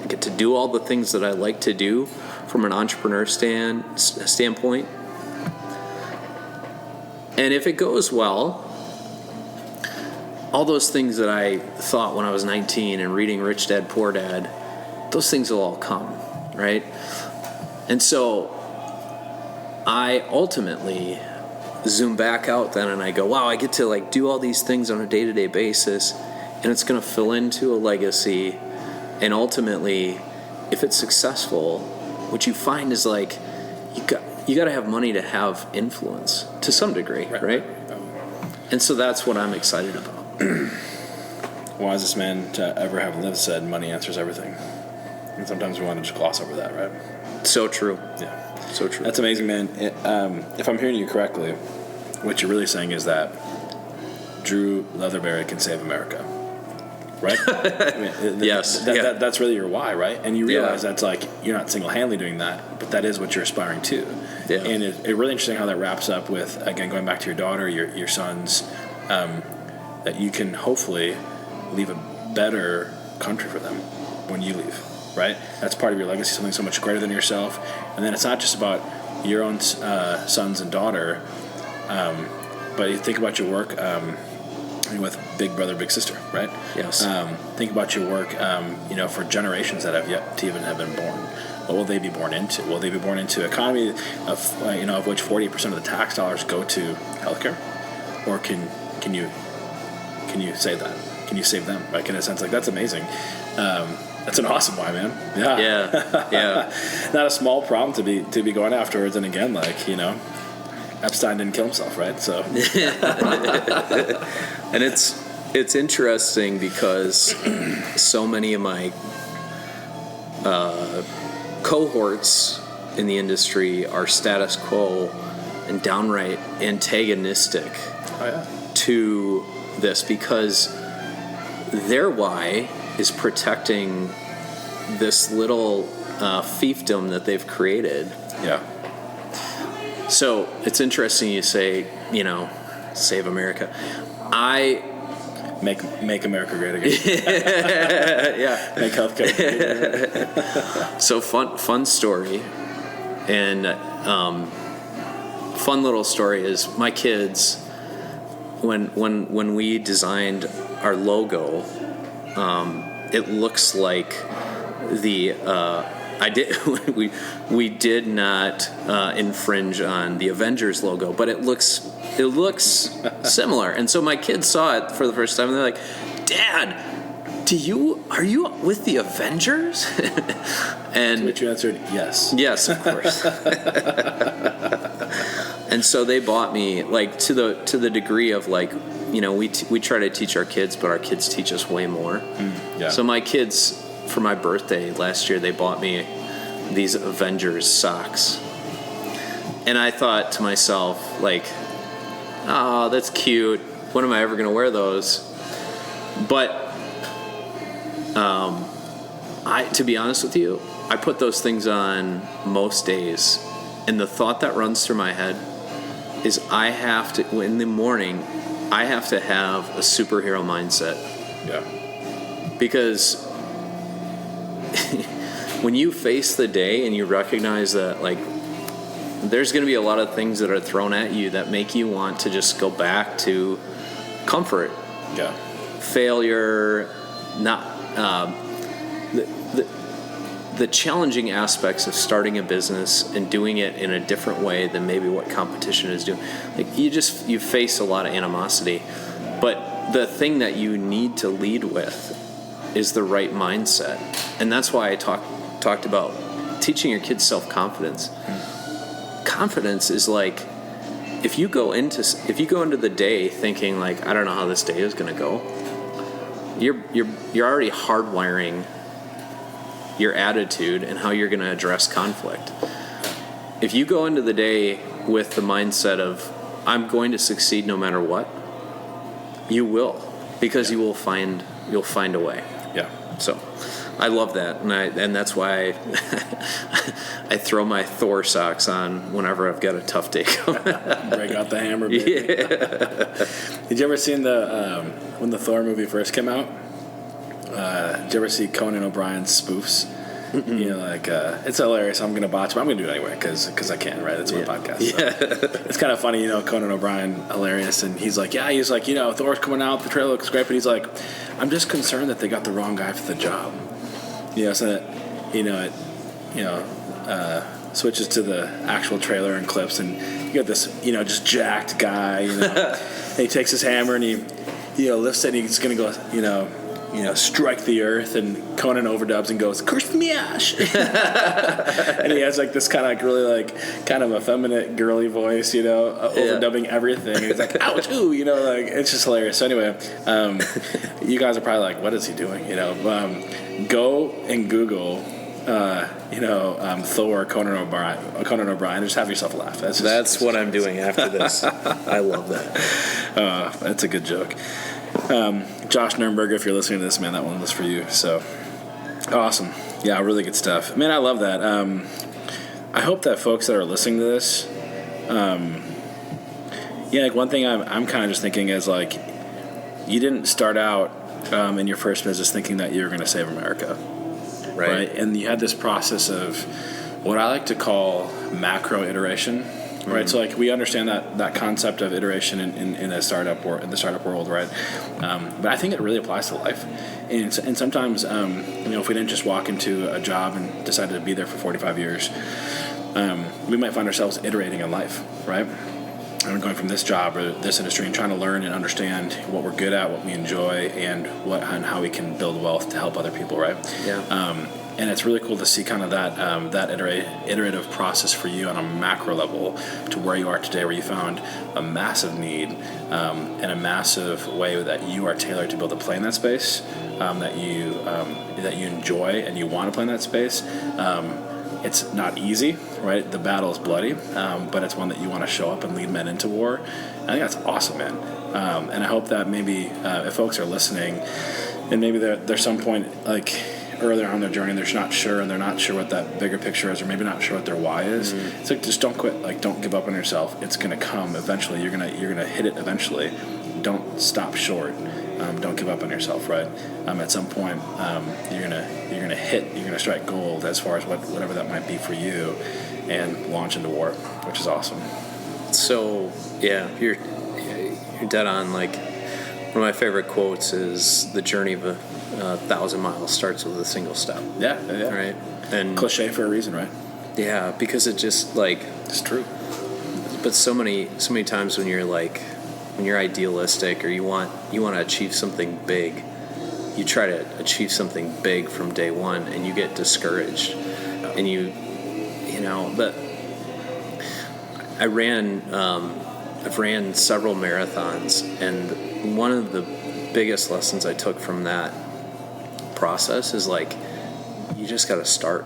I get to do all the things that I like to do from an entrepreneur standpoint. And if it goes well, all those things that I thought when I was 19 and reading Rich Dad, Poor Dad, those things will all come, right? And so I ultimately zoom back out then and I go, wow, I get to like do all these things on a day-to-day basis, and it's going to fill into a legacy. And ultimately, if it's successful, what you find is like you got to have money to have influence to some degree, right? And so that's what I'm excited about. Wisest man to ever have lived said, money answers everything. And sometimes we want to just gloss over that, right? So true. Yeah. So true. That's amazing, man. If I'm hearing you correctly, what you're really saying is that Drew Leatherberry can save America. Right? Yes. That's really your why, right? And you realize that's like, you're not single-handedly doing that, but that is what you're aspiring to. Yeah. And it's really interesting how that wraps up with, again, going back to your daughter, your sons, that you can hopefully leave a better country for them when you leave, right? That's part of your legacy, something so much greater than yourself. And then it's not just about your own sons and daughter, but you think about your work with Big Brother, Big Sister, right? Yes. Think about your work, for generations that have yet to even have been born. What will they be born into? Will they be born into an economy of which 40% of the tax dollars go to healthcare? Or can you say that? Can you save them? Like, in a sense, like, that's amazing. That's an awesome why, man. Yeah. Not a small problem to be going afterwards. And again, like, Epstein didn't kill himself, right? So, and it's interesting because so many of my cohorts in the industry are status quo and downright antagonistic to this, because their why is protecting this little fiefdom that they've created. Yeah. So it's interesting you say, save America. I make America great again. Yeah. Make healthcare great again. So fun story, and fun little story is my kids. When we designed our logo, it looks like we did not infringe on the Avengers logo, but it looks similar. And so my kids saw it for the first time, and they're like, "Dad, are you with the Avengers?" And to which you answered, yes. Yes, of course. And so they bought me, like, to the degree of, like, we try to teach our kids, but our kids teach us way more. Yeah. So my kids, for my birthday last year, they bought me these Avengers socks. And I thought to myself, like, oh, that's cute. When am I ever going to wear those? But to be honest with you, I put those things on most days. And the thought that runs through my head is I have to, in the morning, I have to have a superhero mindset. Yeah. Because when you face the day and you recognize that, like, there's going to be a lot of things that are thrown at you that make you want to just go back to comfort. Yeah. Failure, not the challenging aspects of starting a business and doing it in a different way than maybe what competition is doing. Like, you face a lot of animosity, but the thing that you need to lead with is the right mindset. And that's why I talked about teaching your kids self-confidence. Confidence is like, if you go into the day thinking, like, I don't know how this day is going to go, you're already hardwiring your attitude and how you're going to address conflict. If you go into the day with the mindset of, I'm going to succeed no matter what, you will, because you'll find a way. Yeah. So I love that, and that's why I throw my Thor socks on whenever I've got a tough day coming. Break out the hammer, baby. Yeah. Did you ever see when the Thor movie first came out? Did you ever see Conan O'Brien's spoofs? Mm-mm. It's hilarious. I'm gonna botch, but I'm gonna do it anyway because I can, right? It's my podcast. Yeah. So. It's kind of funny, Conan O'Brien, hilarious, and he's like, Thor's coming out. The trailer looks great, but he's like, I'm just concerned that they got the wrong guy for the job. So that switches to the actual trailer and clips, and you got this just jacked guy. And he takes his hammer and he lifts it, and he's gonna go strike the earth, and Conan overdubs and goes, "Curse me, Ash!" And he has like this kind of like really like kind of effeminate girly voice, overdubbing everything. And he's like, "Ouch!" Ooh, it's just hilarious. So anyway, you guys are probably like, "What is he doing?" Go and Google Thor, Conan O'Brien. Just have yourself a laugh. That's what I'm doing after this. I love that. That's a good joke. Josh Nurnberger, if you're listening to this, man, that one was for you. So awesome. Yeah, really good stuff. Man, I love that. I hope that folks that are listening to this, one thing I'm kind of just thinking is like, you didn't start out in your first business thinking that you were going to save America. Right. And you had this process of what I like to call macro iteration. Right, so like we understand that concept of iteration in the startup world, right? But I think it really applies to life, and sometimes if we didn't just walk into a job and decided to be there for 45 years, we might find ourselves iterating in life, right? And going from this job or this industry and trying to learn and understand what we're good at, what we enjoy, and how we can build wealth to help other people, right? Yeah. And it's really cool to see kind of that iterative process for you on a macro level to where you are today, where you found a massive need and a massive way that you are tailored to be able to play in that space, that you enjoy and you want to play in that space. It's not easy, right? The battle is bloody, but it's one that you want to show up and lead men into war. I think that's awesome, man. And I hope that maybe if folks are listening, and maybe there's some point like earlier on in their journey, they're not sure, and they're not sure what that bigger picture is, or maybe not sure what their why is. It's like, just don't quit. Like, don't give up on yourself. It's gonna come eventually. You're gonna hit it eventually. Don't stop short. Don't give up on yourself. Right. At some point, you're gonna strike gold as far as whatever that might be for you, and launch into war, which is awesome. So yeah, you're dead on. Like, one of my favorite quotes is, "The journey of a 1,000 miles starts with a single step." Yeah. Right. And cliche for a reason, right? Yeah, because it just like it's true. But so many times when you're idealistic or you want to achieve something big, you try to achieve something big from day one, and you get discouraged, and But I've ran several marathons, and one of the biggest lessons I took from that process is like, you just got to start.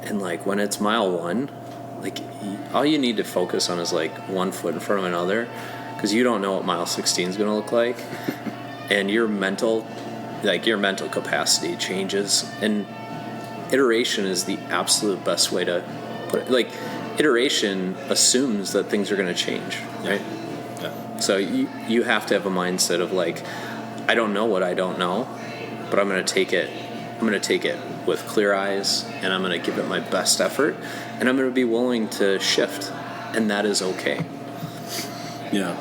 And like, when it's mile 1, like, all you need to focus on is like one foot in front of another, because you don't know what mile 16 is going to look like. And your mental capacity changes, and iteration is the absolute best way to put it. Like, iteration assumes that things are going to change, right? Yeah. So you have to have a mindset of like, I don't know what I don't know, but I'm going to take it with clear eyes, and I'm going to give it my best effort, and I'm going to be willing to shift, and that is okay. Yeah.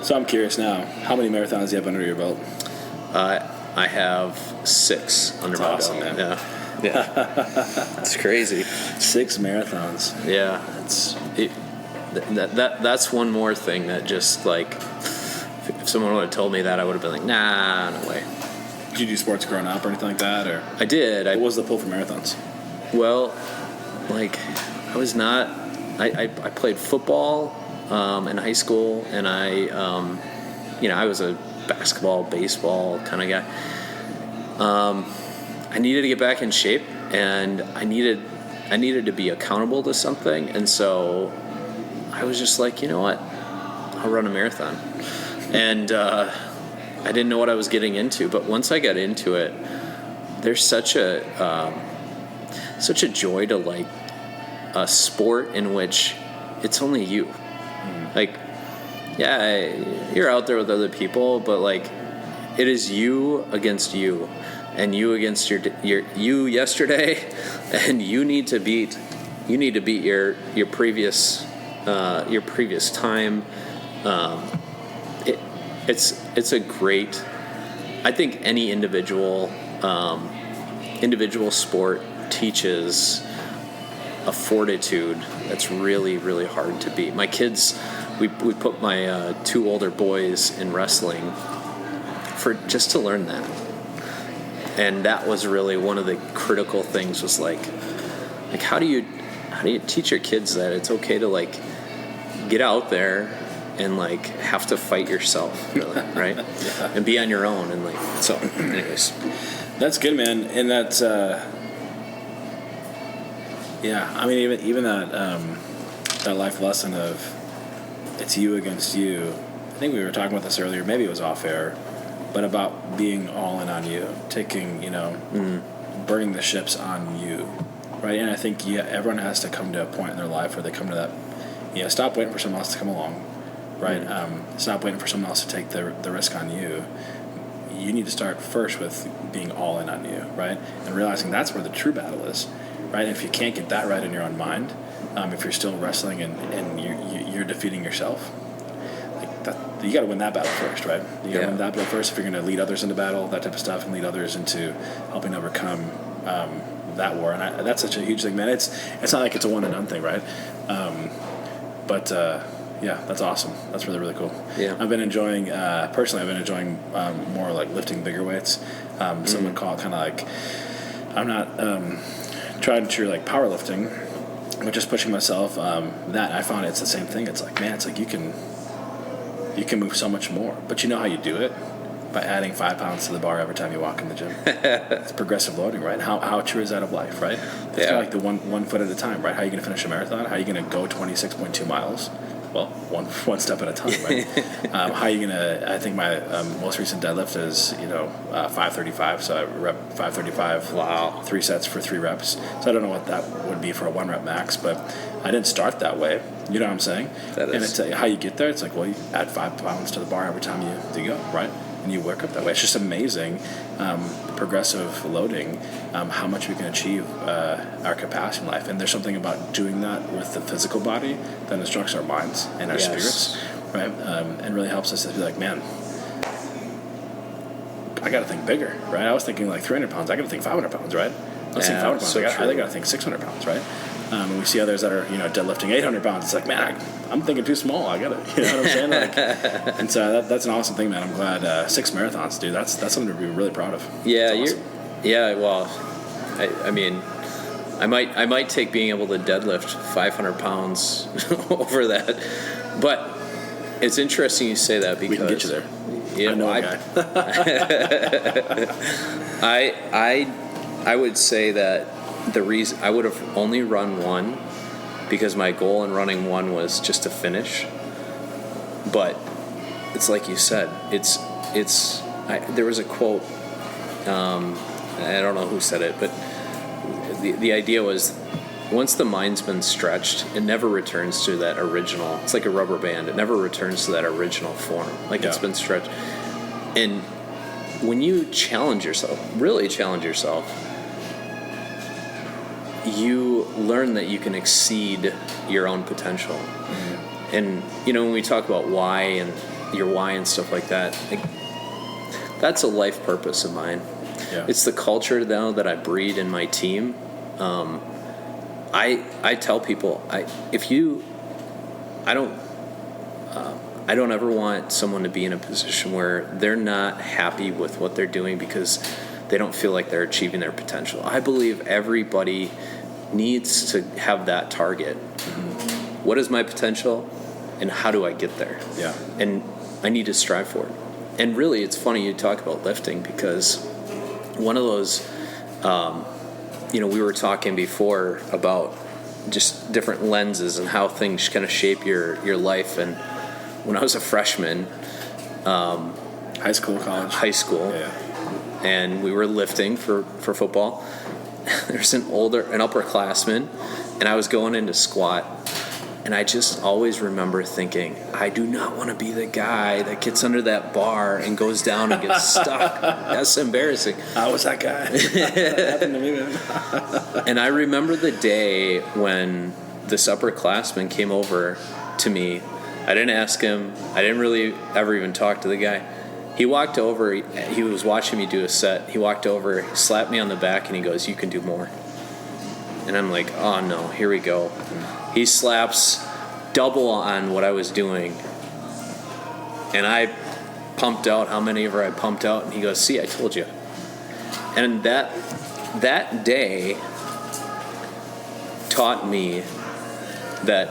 So I'm curious now, how many marathons do you have under your belt? I have 6 under my belt. Man. Yeah. It's crazy. 6 marathons. Yeah. That's one more thing that just like, if someone would have told me that, I would have been like, nah, no way. Did you do sports growing up or anything like that? Or I did. What was the pull for marathons? Well, like, I was not. I played football in high school, and I was a basketball, baseball kind of guy. I needed to get back in shape, and I needed to be accountable to something, and so I was just like, you know what, I'll run a marathon. And I didn't know what I was getting into, but once I got into it, there's such a joy to like a sport in which it's only you. Like, yeah, you're out there with other people, but like, it is you against you, and you against your you yesterday, and you need to beat your previous time. It's a great. I think any individual sport teaches a fortitude that's really, really hard to beat. My kids, we put my 2 older boys in wrestling for just to learn that, and that was really one of the critical things. Was like how do you teach your kids that it's okay to like get out there and like have to fight yourself, really, right? Yeah. And be on your own, and like, so anyways. That's good, man. And that's Yeah, I mean, even that that life lesson of it's you against you. I think we were talking about this earlier. Maybe it was off air, but about being all in on you, taking burning the ships on you, right? And I think everyone has to come to a point in their life where they come to that. Stop waiting for someone else to come along, right? Stop waiting for someone else to take the risk on you. You need to start first with being all in on you, right? And realizing that's where the true battle is, right? And if you can't get that right in your own mind, if you're still wrestling and you're defeating yourself, like that, you got to win that battle first, right? You got to win that battle first if you're going to lead others into battle, that type of stuff, and lead others into helping overcome that war. And that's such a huge thing, man. It's not like it's a one and done thing, right? Yeah, that's awesome. That's really, really cool. Yeah. I've been enjoying, personally, more like lifting bigger weights. Some would call it kind of like, I'm not trying to like powerlifting, but just pushing myself. That I found it's the same thing. It's like, man, it's like you can move so much more. But you know how you do it? By adding 5 pounds to the bar every time you walk in the gym. It's progressive loading, right? How true is that of life, right? It's kind of like the one foot at a time, right? How are you going to finish a marathon? How are you going to go 26.2 miles? Well, one step at a time, right? How are you going to, I think my most recent deadlift is, 535. So I rep 535. Wow. 3 sets for 3 reps. So I don't know what that would be for a 1 rep max, but I didn't start that way. You know what I'm saying? That is. And it's how you get there. It's like, well, you add 5 pounds to the bar every time you go, right? And you work up that way. It's just amazing, progressive loading, how much we can achieve our capacity in life. And there's something about doing that with the physical body that instructs our minds and our spirits, right? And really helps us to be like, man, I got to think bigger, right? I was thinking like 300 pounds. I got to think 500 pounds, right? I was thinking 500 pounds. So I got to think 600 pounds, right? And we see others that are, deadlifting 800 pounds. It's like, man, I'm thinking too small. I got to, you know what I'm saying? And so that's an awesome thing, man. I'm glad 6 marathons, dude. That's something to be really proud of. Yeah, awesome. Well, I mean, I might take being able to deadlift 500 pounds over that, but it's interesting you say that because we can get you there. Yeah, I know a guy. I would say that the reason I would have only run one because my goal in running one was just to finish. But it's like you said, there was a quote, I don't know who said it, but the idea was once the mind's been stretched, it never returns to that original. It's like a rubber band. It never returns to that original form. It's been stretched. And when you really challenge yourself, you learn that you can exceed your own potential. Mm-hmm. And, when we talk about why and your why and stuff like that, that's a life purpose of mine. Yeah. It's the culture, though, that I breed in my team. I tell people, I don't ever want someone to be in a position where they're not happy with what they're doing because they don't feel like they're achieving their potential. I believe everybody needs to have that target. Mm-hmm. What is my potential and how do I get there? Yeah. And I need to strive for it. And really, it's funny you talk about lifting because one of those, we were talking before about just different lenses and how things kind of shape your life. And when I was a freshman, high school, yeah. And we were lifting for football. There's an upperclassman, and I was going into squat, and I just always remember thinking, I do not want to be the guy that gets under that bar and goes down and gets stuck. That's embarrassing. I was that guy. That happened to me, man. And I remember the day when this upperclassman came over to me. I didn't ask him. I didn't really ever even talk to the guy. He walked over, he was watching me do a set. He walked over, slapped me on the back, and he goes, "You can do more." And I'm like, oh no, here we go. He slaps double on what I was doing. And I pumped out how many ever I pumped out, and he goes, "See, I told you." And that day taught me that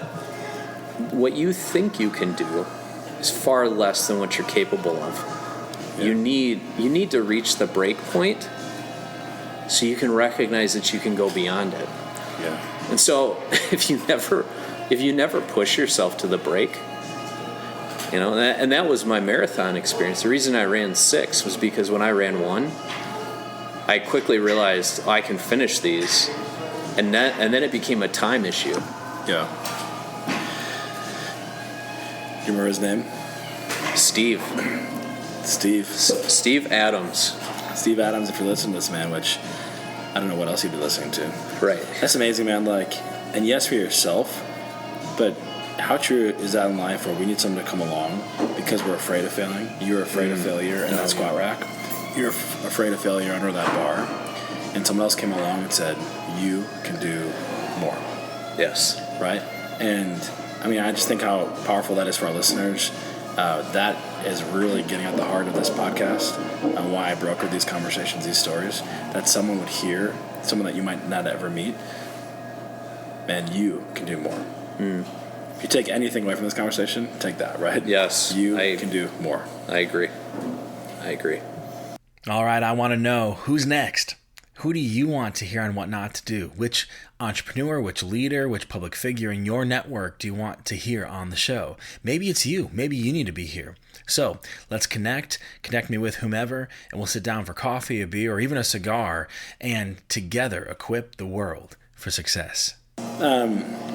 what you think you can do is far less than what you're capable of. Yeah. You need to reach the break point so you can recognize that you can go beyond it. Yeah. And so if you never push yourself to the break, and that was my marathon experience. The reason I ran 6 was because when I ran 1, I quickly realized I can finish these, and then it became a time issue. Yeah. You remember his name? Steve Adams. Steve Adams, if you're listening to this, man, which I don't know what else you'd be listening to. Right. That's amazing, man. Like, and yes, for yourself, but how true is that in life where we need someone to come along because we're afraid of failing? You're afraid of failure in that squat rack. You're afraid of failure under that bar. And someone else came along and said, you can do more. Yes. Right? And, I mean, I just think how powerful that is for our listeners. That is really getting at the heart of this podcast and why I brokered these conversations, these stories, that someone would hear, someone that you might not ever meet, and you can do more. If you take anything away from this conversation, take that, right? Yes. You can do more. I agree. All right, I want to know, who's next? Who do you want to hear on what not to do? Which entrepreneur, which leader, which public figure in your network do you want to hear on the show? Maybe it's you. Maybe you need to be here. So let's connect me with whomever, and we'll sit down for coffee, a beer, or even a cigar, and together equip the world for success.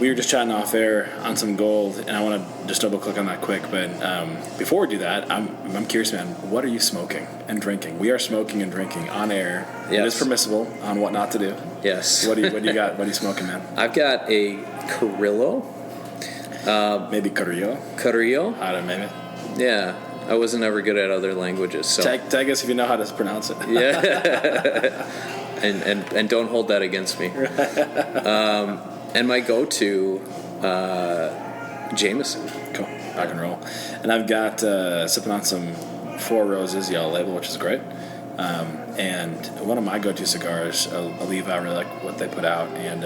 We were just chatting off air on some gold, and I want to just double click on that quick. But before we do that, I'm curious, man. What are you smoking and drinking? We are smoking and drinking on air. Yes. It is permissible on what not to do. Yes. What do you got? What are you smoking, man? I've got a Carrillo. Maybe Carrillo. Carrillo. I don't know, maybe. Yeah. I wasn't ever good at other languages. So tag us if you know how to pronounce it. Yeah. and don't hold that against me. And my go-to, Jameson. Cool. Rock and roll. And I've got sipping on some Four Roses Yellow Label, which is great. And one of my go-to cigars, Oliva, I really like what they put out. And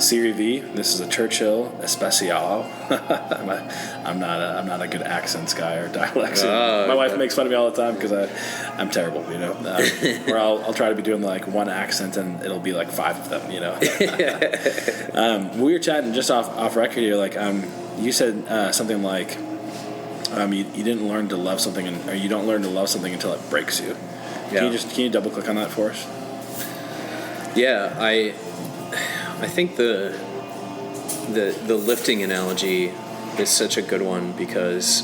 Serie V, this is a Churchill Especial. I'm not a good accents guy or dialects. My wife makes fun of me all the time because I'm terrible, where I'll try to be doing like one accent and it'll be like 5 of them, we were chatting just off record here, like you said something like you didn't learn to love something, or you don't learn to love something until it breaks you. Yeah. Can you double click on that for us? Yeah, I think the lifting analogy is such a good one, because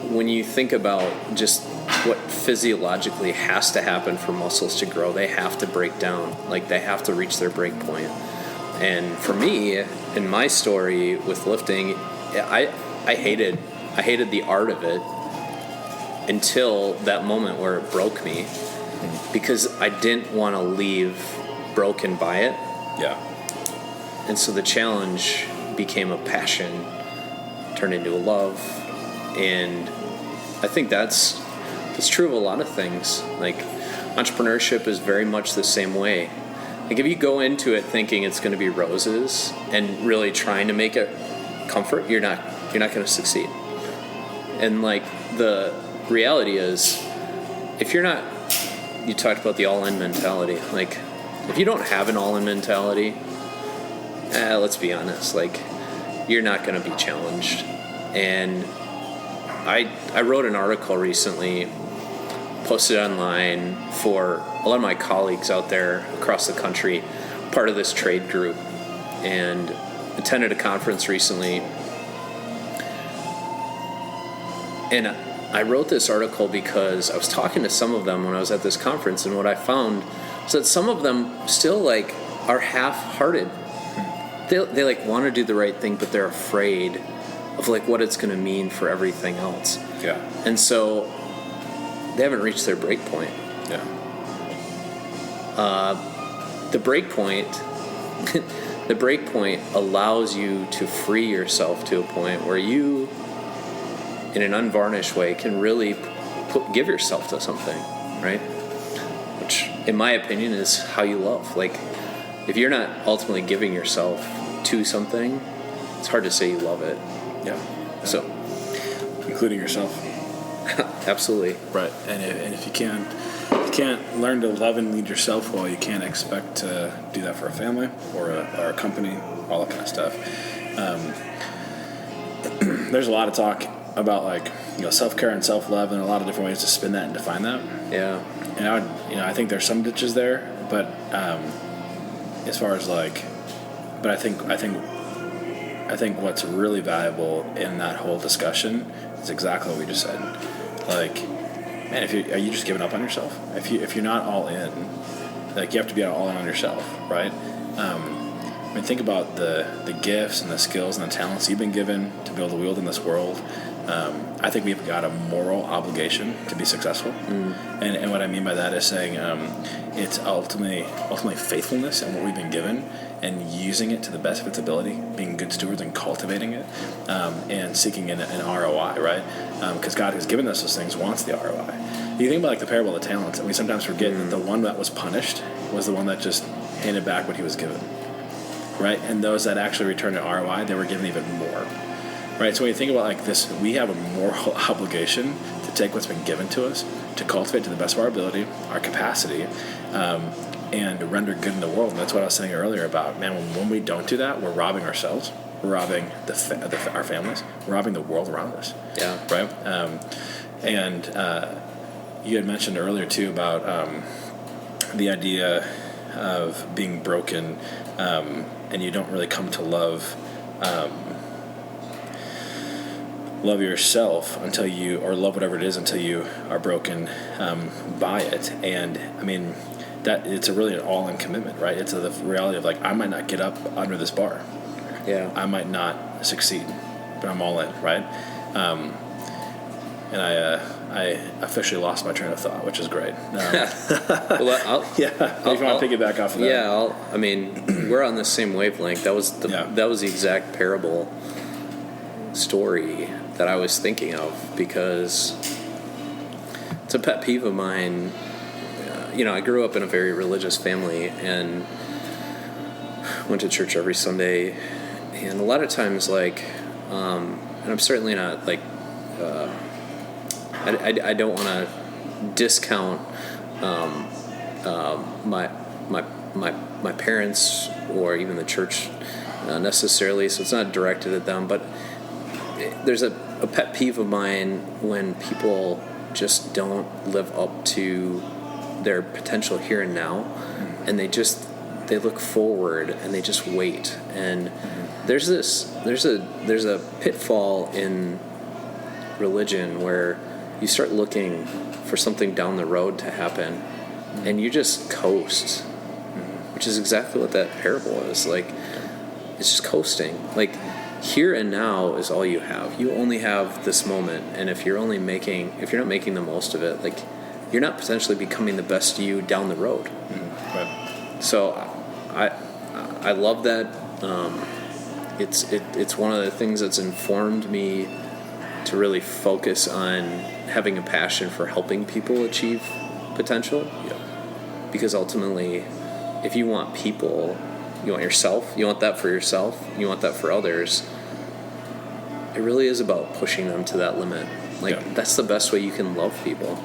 when you think about just what physiologically has to happen for muscles to grow, they have to break down. Like, they have to reach their break point. And for me, in my story with lifting, I hated the art of it until that moment where it broke me, because I didn't want to leave broken by it. Yeah. And so the challenge became a passion, turned into a love, and I think that's true of a lot of things. Like, entrepreneurship is very much the same way. Like, if you go into it thinking it's going to be roses and really trying to make it comfort, you're not going to succeed. And like, the reality is, if you're not, you talked about the all-in mentality. Like, if you don't have an all-in mentality, let's be honest, like, you're not going to be challenged. And I wrote an article recently, posted online for a lot of my colleagues out there across the country, part of this trade group, and attended a conference recently. And I wrote this article because I was talking to some of them when I was at this conference, and what I found is that some of them still like are half-hearted. They like want to do the right thing, but they're afraid of like what it's going to mean for everything else. Yeah. And so they haven't reached their break point. Yeah. The break point the break point allows you to free yourself to a point where you, in an unvarnished way, can really give yourself to something, right? Which, in my opinion, is how you love. Like, if you're not ultimately giving yourself to something, it's hard to say you love it. Yeah. So, including yourself. absolutely. Right. And if you can can't learn to love and lead yourself well, you can't expect to do that for a family or a company, all that kind of stuff. There's a lot of talk about like, self-care and self-love, and a lot of different ways to spin that and define that. Yeah. And I think there's some ditches there, but as far as like, but I think what's really valuable in that whole discussion is exactly what we just said. Like, man, are you just giving up on yourself? If you're not all in, like, you have to be all in on yourself, right? I mean, think about the gifts and the skills and the talents you've been given to be able to wield in this world. I think we've got a moral obligation to be successful. And what I mean by that is saying it's ultimately faithfulness in what we've been given and using it to the best of its ability, being good stewards and cultivating it, and seeking an ROI, right? Because God who's given us those things wants the ROI. You think about like the parable of the talents, and we sometimes forget that the one that was punished was the one that just handed back what he was given, right? And those that actually returned an ROI, they were given even more. Right, so when you think about like this, we have a moral obligation to take what's been given to us, to cultivate to the best of our ability, our capacity, and to render good in the world. And that's what I was saying earlier about, man, when we don't do that, we're robbing ourselves, we're robbing our families, we're robbing the world around us. Yeah. Right? And you had mentioned earlier too about the idea of being broken, and you don't really come to love yourself until you, or love whatever it is until you are broken by it. And I mean, that it's really an all-in commitment, right? It's the reality of like, I might not get up under this bar. Yeah. I might not succeed, but I'm all in, right? And I officially lost my train of thought, which is great. Well, if you want to piggyback off of that. Yeah, I mean, we're on the same wavelength. That was the exact parable story that I was thinking of, because it's a pet peeve of mine. I grew up in a very religious family and went to church every Sunday, and a lot of times, like, and I'm certainly not like, I don't want to discount my parents or even the church necessarily, so it's not directed at them, but there's a pet peeve of mine when people just don't live up to their potential here and now, and they look forward and they just wait. And there's a pitfall in religion where you start looking for something down the road to happen, and you just coast, which is exactly what that parable is. Like, it's just coasting. Like, here and now is all you have. You only have this moment, and if you're not making the most of it, like, you're not potentially becoming the best you down the road. Right. So I love that. It's one of the things that's informed me to really focus on having a passion for helping people achieve potential. Yeah. Because ultimately, if you want people, you want yourself, you want that for yourself, you want that for others, it really is about pushing them to that limit. Like, that's the best way you can love people.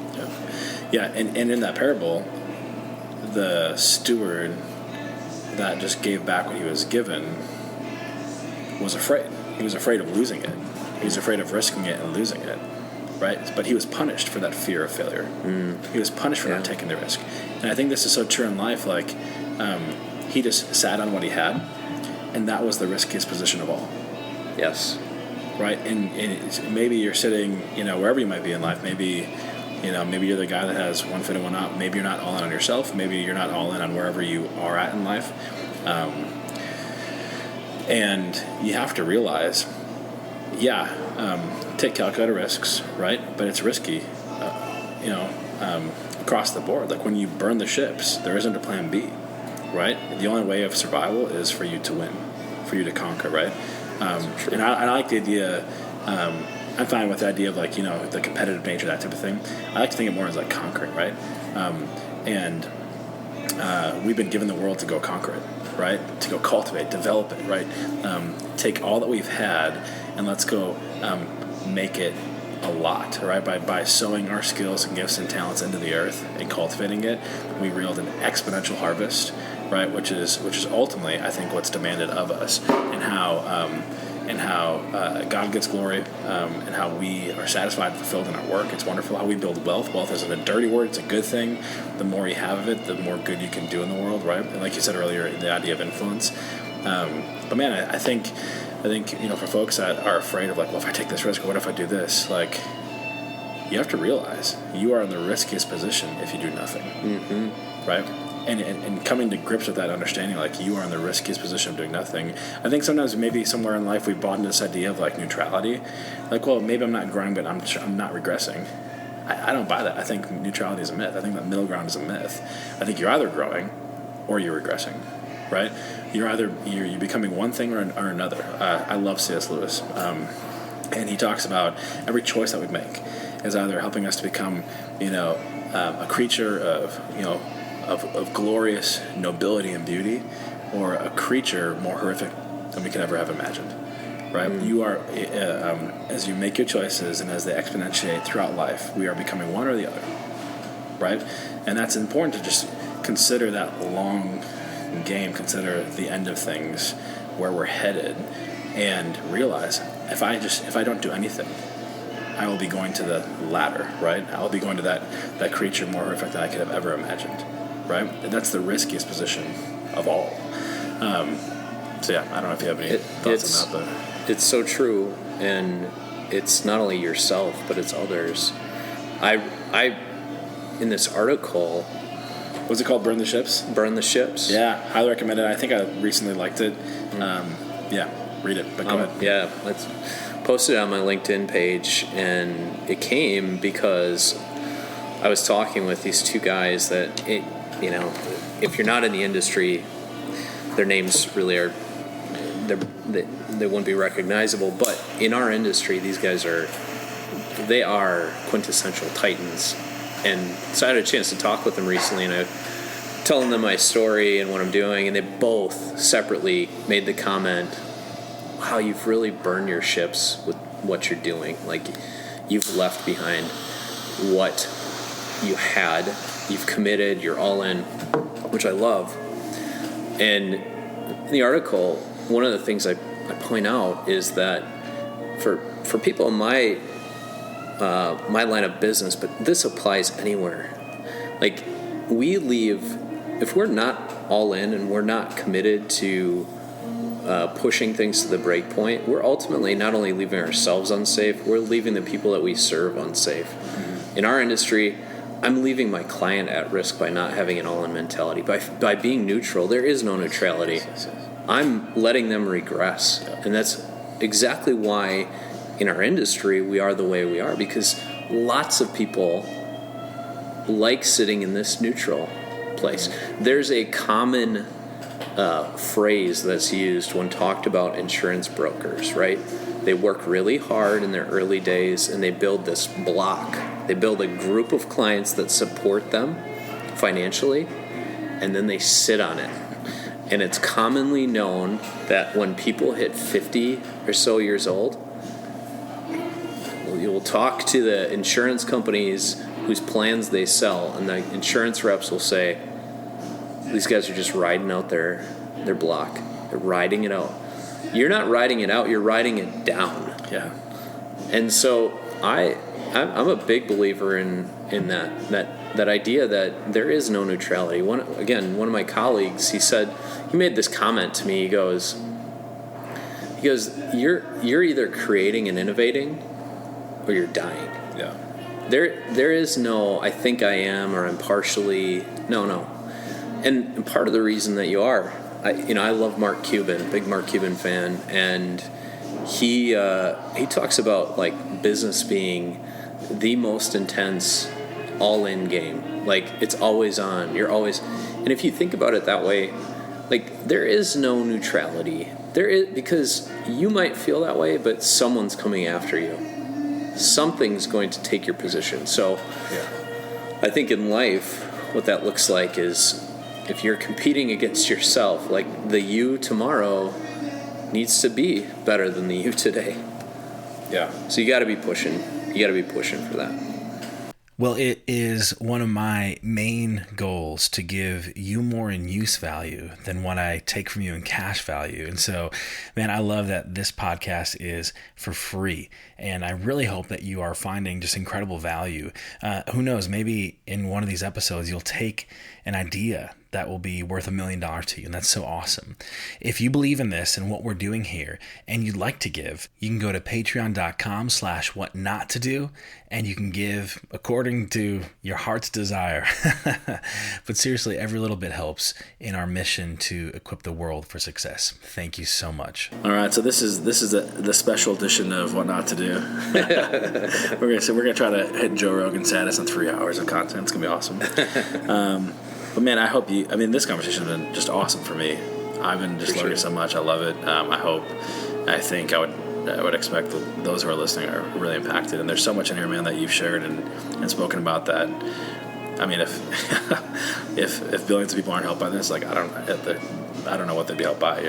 Yeah, and in that parable, the steward that just gave back what he was given was afraid. He was afraid of losing it. He was afraid of risking it and losing it, right? But he was punished for that fear of failure. He was punished for not taking the risk. And I think this is so true in life. Like, he just sat on what he had, and that was the riskiest position of all. Yes. Right? And maybe you're sitting, wherever you might be in life. Maybe you're the guy that has one foot and one out. Maybe you're not all in on yourself. Maybe you're not all in on wherever you are at in life. And you have to realize, take calculated risks, right? But it's risky, across the board. Like, when you burn the ships, there isn't a plan B, right? The only way of survival is for you to win, for you to conquer, right? And I like the idea. I'm fine with the idea of, like, the competitive nature, that type of thing. I like to think of it more as like conquering, right? And we've been given the world to go conquer it, right? To go cultivate, develop it, right? Take all that we've had and let's go make it a lot, right? By sowing our skills and gifts and talents into the earth and cultivating it, we yield an exponential harvest, right? Which is ultimately, I think, what's demanded of us, and how God gets glory, and how we are satisfied and fulfilled in our work. It's wonderful how we build wealth. Wealth isn't a dirty word; it's a good thing. The more you have of it, the more good you can do in the world, right? And like you said earlier, the idea of influence. But man, I think for folks that are afraid of, like, well, if I take this risk, or what if I do this? Like, you have to realize you are in the riskiest position if you do nothing, right? And coming to grips with that understanding, like, you are in the riskiest position of doing nothing. I think sometimes maybe somewhere in life we've bought into this idea of, like, neutrality. Like, well, maybe I'm not growing, but I'm not regressing. I don't buy that. I think neutrality is a myth. I think that middle ground is a myth. I think you're either growing or you're regressing, right? You're becoming one thing or another. I love C.S. Lewis, and he talks about every choice that we make is either helping us to become, a creature of glorious nobility and beauty, or a creature more horrific than we could ever have imagined, right? You are, as you make your choices and as they exponentiate throughout life, we are becoming one or the other, right? And that's important to just consider that long game, consider the end of things, where we're headed, and realize if I don't do anything, I will be going to the latter, right? I will be going to that creature more horrific than I could have ever imagined, right? And that's the riskiest position of all. So yeah, I don't know if you have any thoughts on that, but it's so true, and it's not only yourself, but it's others. I in this article. What's it called? Burn the Ships? Burn the Ships. Yeah, highly recommend it. I think I recently liked it. Yeah, read it, but go ahead. Yeah, let's post it on my LinkedIn page, and it came because I was talking with these two guys that, if you're not in the industry, their names really are, they wouldn't be recognizable, but in our industry, these guys they are quintessential titans. And so I had a chance to talk with them recently, and I was telling them my story and what I'm doing, and they both separately made the comment, wow, you've really burned your ships with what you're doing. Like, you've left behind what you had, you've committed, you're all in, which I love. And in the article, one of the things I point out is that for people in my line of business, but this applies anywhere. Like, we leave, if we're not all in and we're not committed to pushing things to the break point, we're ultimately not only leaving ourselves unsafe, we're leaving the people that we serve unsafe. In our industry, I'm leaving my client at risk by not having an all-in mentality. By being neutral, there is no neutrality. I'm letting them regress. And that's exactly why in our industry we are the way we are, because lots of people like sitting in this neutral place. There's a common phrase that's used when talked about insurance brokers, right? They work really hard in their early days, and they build this block. They build a group of clients that support them financially, and then they sit on it. And it's commonly known that when people hit 50 or so years old, you will talk to the insurance companies whose plans they sell, and the insurance reps will say, these guys are just riding out their block. They're riding it out. You're not riding it out, you're riding it down. Yeah. And so I'm a big believer in that idea that there is no neutrality. One of my colleagues, he made this comment to me. He goes, you're either creating and innovating, or you're dying. Yeah. There is no, I think I am, or I'm partially, no. And part of the reason that you are, I love Mark Cuban, big Mark Cuban fan, and he talks about, like, business being the most intense all-in game. Like, it's always on. You're always, and if you think about it that way, like, there is no neutrality. There is, because you might feel that way, but someone's coming after you. Something's going to take your position. So Yeah. I think in life, what that looks like is, if you're competing against yourself, like, the you tomorrow needs to be better than the you today. Yeah. So you got to be pushing. you got to be pushing for that. Well, it is one of my main goals to give you more in use value than what I take from you in cash value. And so, man, I love that this podcast is for free. And I really hope that you are finding just incredible value. Who knows, maybe in one of these episodes, you'll take an idea that will be worth $1 million to you. And that's so awesome. If you believe in this and what we're doing here and you'd like to give, you can go to patreon.com/whatnotttodo and you can give according to your heart's desire. But seriously, every little bit helps in our mission to equip the world for success. Thank you so much. All right, so this is the special edition of What Not to Do. we're gonna try to hit Joe Rogan status in 3 hours of content. It's gonna be awesome. But man, this conversation has been just awesome for me. I've been just learning so much. I love it. I think I would expect that those who are listening are really impacted. And there's so much in here, man, that you've shared and spoken about that. I mean, if billions of people aren't helped by this, like I don't know what they'd be helped by,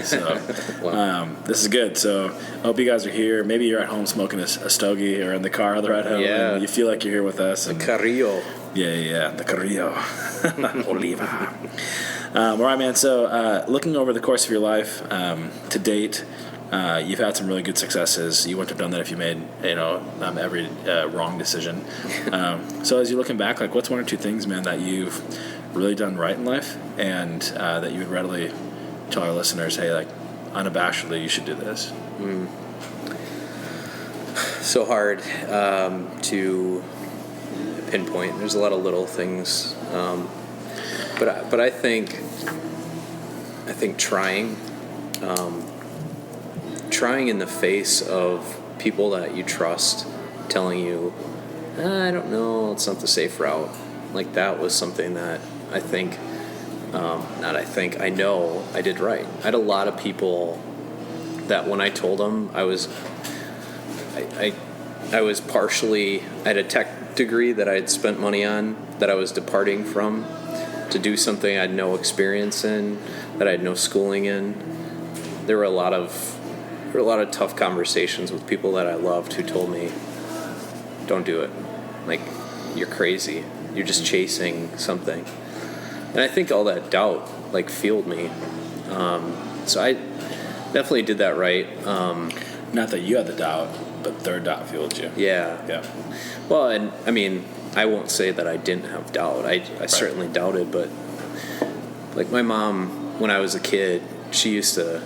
So Wow. This is good. So I hope you guys are here. Maybe you're at home smoking a stogie or in the car on the ride home. Yeah. And you feel like you're here with us. The Carrillo. Yeah, the Carrillo. Oliva. All right, man. So looking over the course of your life to date, you've had some really good successes. You wouldn't have done that if you made, every wrong decision. So as you're looking back, like what's one or two things, man, that you've really done right in life and that you would readily tell our listeners, hey, like unabashedly, you should do this? So hard to pinpoint. There's a lot of little things, but I think trying in the face of people that you trust telling you, I don't know, it's not the safe route. Like that was something that I know I did right. I had a lot of people that when I told them I was partially, I had a tech degree that I had spent money on that I was departing from to do something I had no experience in, that I had no schooling in. There were a lot of tough conversations with people that I loved who told me, don't do it. Like, you're crazy. You're just chasing something. And I think all that doubt, like, fueled me. So I definitely did that right. Not that you had the doubt, but their doubt fueled you. Yeah. Well, and I mean, I won't say that I didn't have doubt. I certainly doubted, but like my mom, when I was a kid, she used to.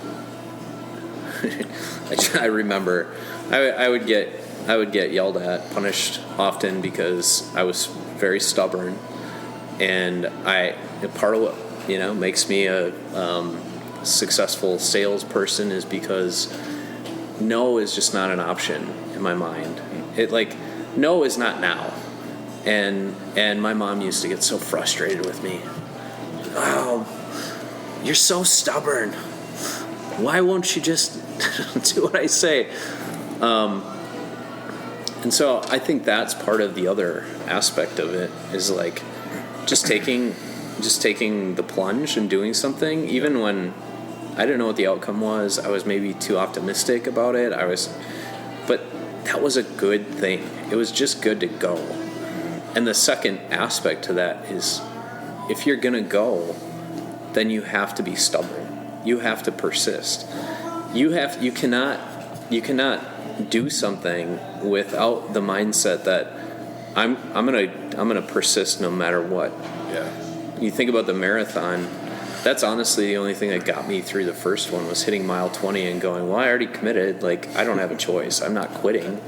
I remember, I would get yelled at, punished often because I was very stubborn, and part of what makes me a successful salesperson is because no is just not an option in my mind. No is not now. And my mom used to get so frustrated with me. Oh, you're so stubborn. Why won't you just do what I say? And so I think that's part of the other aspect of it is like just taking the plunge and doing something, even when I didn't know what the outcome was. I was maybe too optimistic about it. But that was a good thing. It was just good to go. And the second aspect to that is if you're going to go, then you have to be stubborn. You have to persist. You cannot do something without the mindset that I'm gonna persist no matter what. Yeah. You think about the marathon. That's honestly the only thing that got me through the first one was hitting mile 20 and going, well, I already committed. Like, I don't have a choice. I'm not quitting.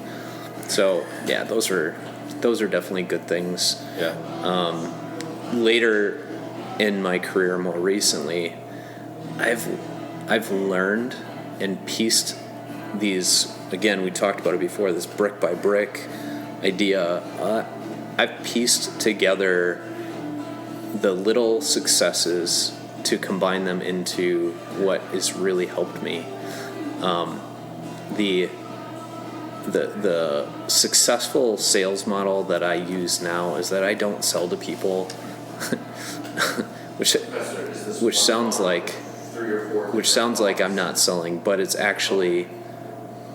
So yeah, those are definitely good things. Yeah. Later in my career, more recently, I've learned and pieced these. Again, we talked about it before. This brick by brick idea. I've pieced together the little successes to combine them into what has really helped me. The successful sales model that I use now is that I don't sell to people, which sounds like I'm not selling, but it's actually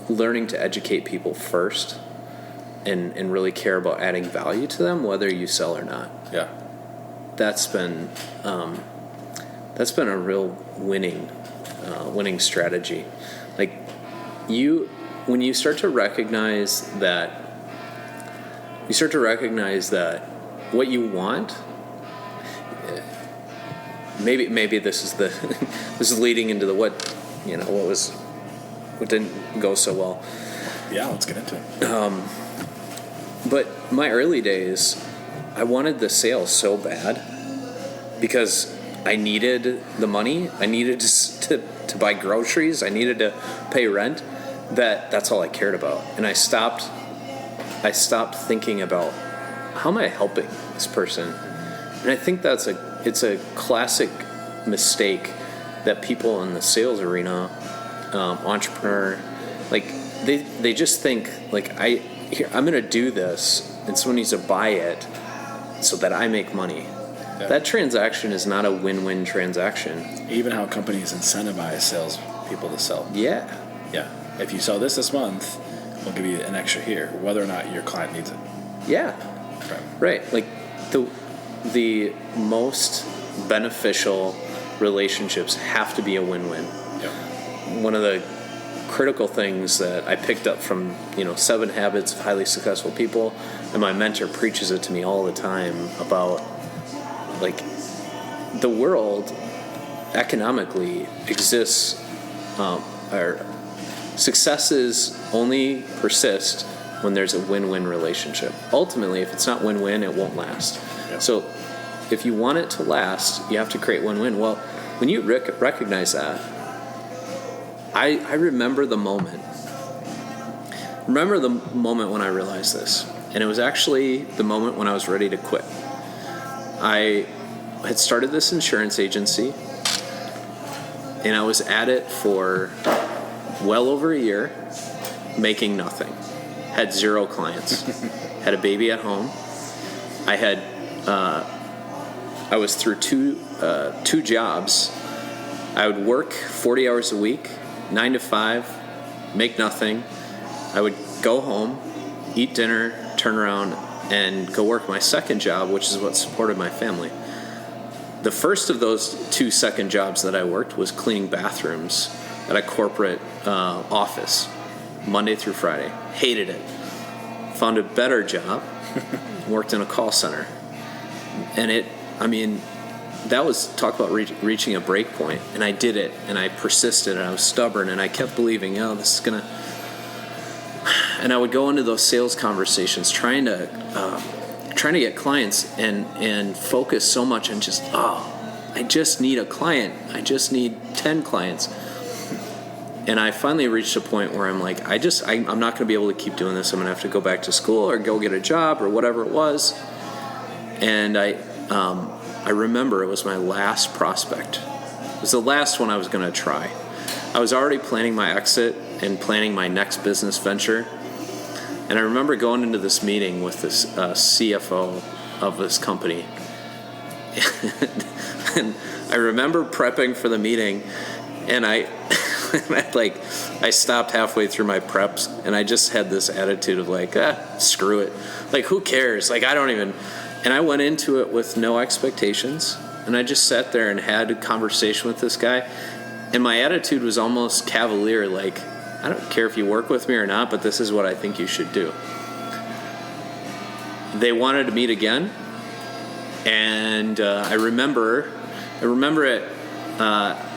learning to educate people first and really care about adding value to them, whether you sell or not. Yeah. That's been a real winning strategy. Like when you start to recognize that what you want, maybe this is this is leading into what didn't go so well. Yeah, let's get into it. But my early days, I wanted the sale so bad because I needed the money. I needed to buy groceries. I needed to pay rent. That's all I cared about. And I stopped thinking about how am I helping this person. And I think it's a classic mistake that people in the sales arena, entrepreneur, like they just think like I'm going to do this and someone needs to buy it so that I make money. Yeah. That transaction is not a win-win transaction. Even how companies incentivize sales people to sell. Yeah. Yeah. If you sell this month, we'll give you an extra here, whether or not your client needs it. Yeah. Right. Like the most beneficial relationships have to be a win-win. Yeah. One of the critical things that I picked up from 7 Habits of Highly Successful People, and my mentor preaches it to me all the time about like the world economically exists, or successes only persist when there's a win-win relationship. Ultimately, if it's not win-win, it won't last. Yeah. So if you want it to last, you have to create win-win. Well, when you recognize that, I remember the moment. Remember the moment when I realized this. And it was actually the moment when I was ready to quit. I had started this insurance agency, and I was at it for well over a year, making nothing. Had 0 clients. Had a baby at home. I was through two jobs. I would work 40 hours a week, 9 to 5, make nothing. I would go home, eat dinner, turn around, and go work my second job, which is what supported my family. The first of those 2 second jobs that I worked was cleaning bathrooms at a corporate office, Monday through Friday. Hated it. Found a better job, worked in a call center. And that was, talk about reaching a break point. And I did it, and I persisted, and I was stubborn, and I kept believing, this is going to... And I would go into those sales conversations trying to get clients and focus so much on just, I just need a client. I just need 10 clients. And I finally reached a point where I'm like, I'm not going to be able to keep doing this. I'm going to have to go back to school or go get a job or whatever it was. And I remember it was my last prospect. It was the last one I was going to try. I was already planning my exit and planning my next business venture. And I remember going into this meeting with this CFO of this company. And I remember prepping for the meeting, and I stopped halfway through my preps, and I just had this attitude of like, screw it. Like, who cares? Like, I don't even... And I went into it with no expectations, and I just sat there and had a conversation with this guy, and my attitude was almost cavalier, like, I don't care if you work with me or not, but this is what I think you should do. They wanted to meet again, and I remember it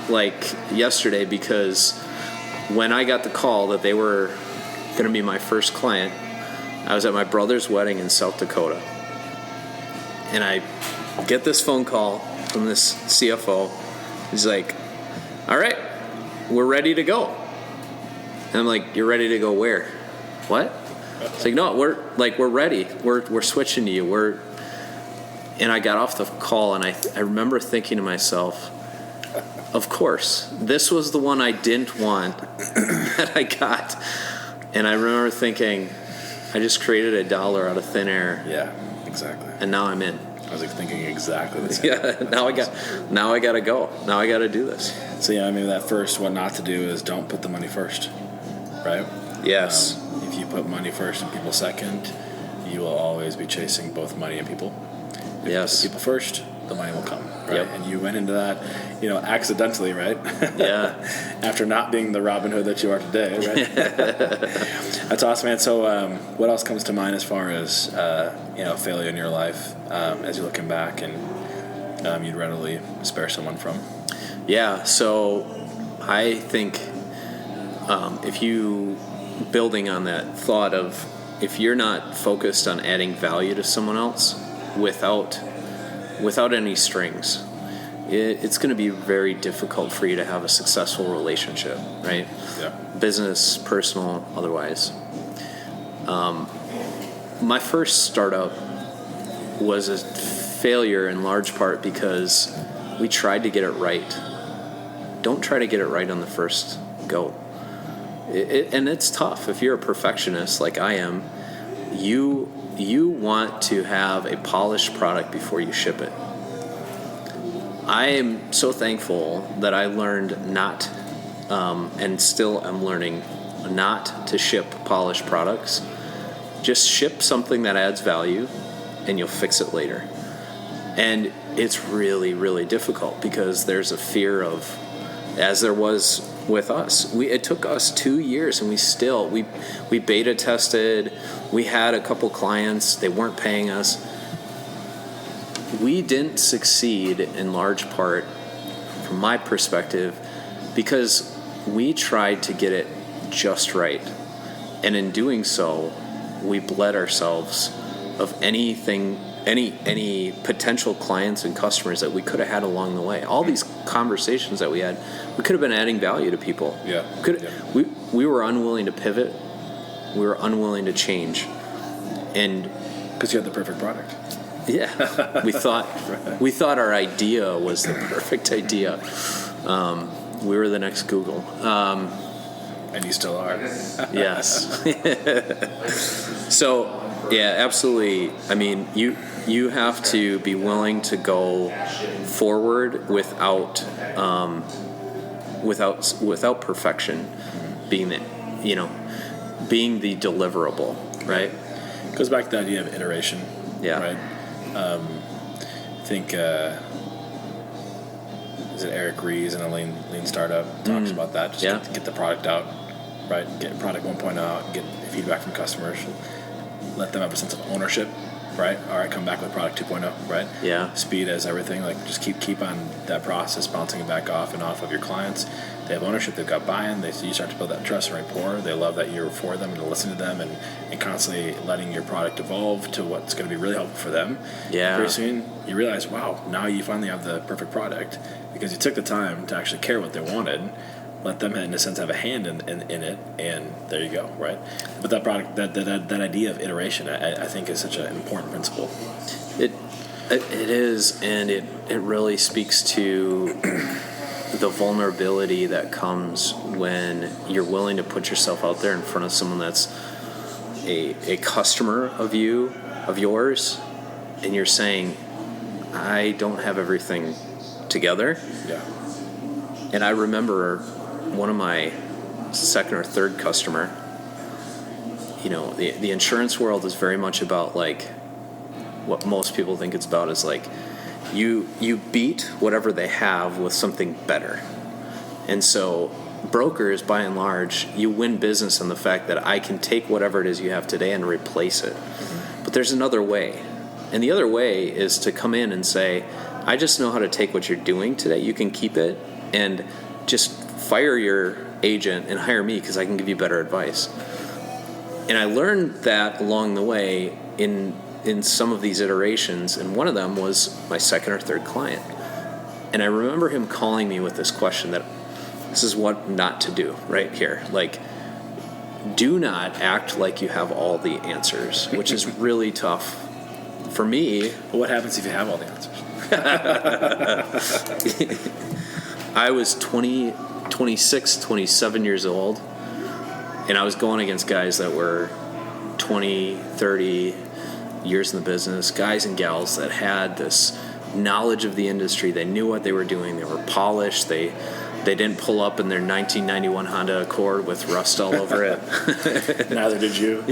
like yesterday, because when I got the call that they were going to be my first client, I was at my brother's wedding in South Dakota. And I get this phone call from this CFO. He's like, all right, we're ready to go. And I'm like, you're ready to go where? What? It's like, no, we're ready. We're switching to you. And I got off the call, and I remember thinking to myself, of course, this was the one I didn't want that I got. And I remember thinking, I just created $1 out of thin air. Yeah, exactly. And now I'm in. I was thinking exactly the same. Yeah, now I got to go. Now I got to do this. So maybe that first what not to do is don't put the money first, right? Yes. if you put money first and people second, you will always be chasing both money and people. If you put people first, the money will come, right? Yep. And you went into that, accidentally, right? Yeah. After not being the Robin Hood that you are today, right? That's awesome, man. So what else comes to mind as far as, failure in your life as you're looking back and you'd readily spare someone from? Yeah, so I think if you, building on that thought of, if you're not focused on adding value to someone else without any strings, it's going to be very difficult for you to have a successful relationship, right? Yeah. Business, personal, otherwise. My first startup was a failure in large part because we tried to get it right. Don't try to get it right on the first go. And it's tough. If you're a perfectionist like I am, you want to have a polished product before you ship it. I am so thankful that I learned not, and still am learning, not to ship polished products. Just ship something that adds value, and you'll fix it later. And it's really, really difficult because there's a fear of, as there was with us. It took us 2 years, and we beta tested. We had a couple clients. They weren't paying us. We didn't succeed in large part, from my perspective, because we tried to get it just right. And in doing so, we bled ourselves of any potential clients and customers that we could have had along the way. All these conversations that we had, we could have been adding value to people. Yeah. We were unwilling to pivot. We were unwilling to change. And because you had the perfect product. Yeah. we thought our idea was the perfect idea. We were the next Google. And you still are. Yes. So, yeah, absolutely. I mean, you have to be willing to go forward without perfection being being the deliverable, right? It goes back to the idea of iteration. Yeah. Right. I think is it Eric Ries in a lean startup talks about that. Just get the product out, right? Get product 1.0 out, get feedback from customers, let them have a sense of ownership, right? All right, come back with product 2.0, right? Yeah. Speed as everything. Like just keep on that process, bouncing it back off and off of your clients. They have ownership. They've got buy-in. You start to build that trust and rapport. They love that you're for them and to listen to them and constantly letting your product evolve to what's going to be really helpful for them. Yeah. Pretty soon you realize, wow, now you finally have the perfect product because you took the time to actually care what they wanted, let them, in a sense, have a hand in it, and there you go, right? But that product, that idea of iteration, I think is such an important principle. It is, and it really speaks to the vulnerability that comes when you're willing to put yourself out there in front of someone that's a customer of yours, and you're saying, I don't have everything together. Yeah. And I remember one of my second or third customer, the insurance world is very much about like what most people think it's about is like you beat whatever they have with something better. And so brokers, by and large, you win business on the fact that I can take whatever it is you have today and replace it. Mm-hmm. But there's another way. And the other way is to come in and say, I just know how to take what you're doing today. You can keep it and just fire your agent and hire me because I can give you better advice. And I learned that along the way in some of these iterations, and one of them was my second or third client. And I remember him calling me with this question that this is what not to do right here. Like, do not act like you have all the answers, which is really tough for me. But what happens if you have all the answers? I was 26, 27 years old, and I was going against guys that were 20, 30 years in the business, guys and gals that had this knowledge of the industry. They knew what they were doing. They were polished. They They didn't pull up in their 1991 Honda Accord with rust all over it. Neither did you.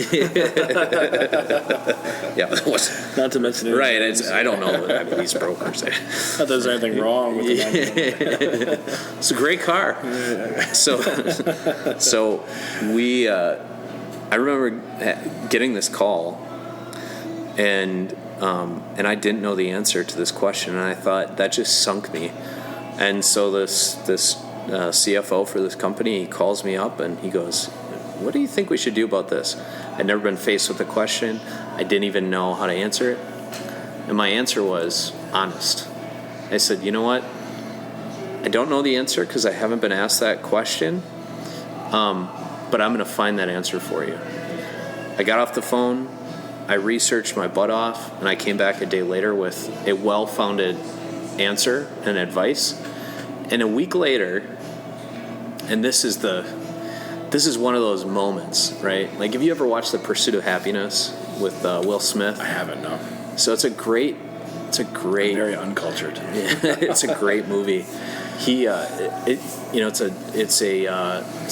Yeah, that was Not to mention it. right. I don't know these brokers. Not that there's anything wrong with the It's a great car. So we. I remember getting this call, and I didn't know the answer to this question, and I thought that just sunk me. And so this CFO for this company, he calls me up and he goes, "What do you think we should do about this?" I'd never been faced with a question. I didn't even know how to answer it. And my answer was honest. I said, "You know what? I don't know the answer because I haven't been asked that question, but I'm going to find that answer for you." I got off the phone, I researched my butt off, and I came back a day later with a well-founded answer and advice. And a week later, and this is one of those moments, right? Like, have you ever watched The Pursuit of Happiness with Will Smith? I haven't, no. So it's a great I'm very uncultured. it's a great movie. It's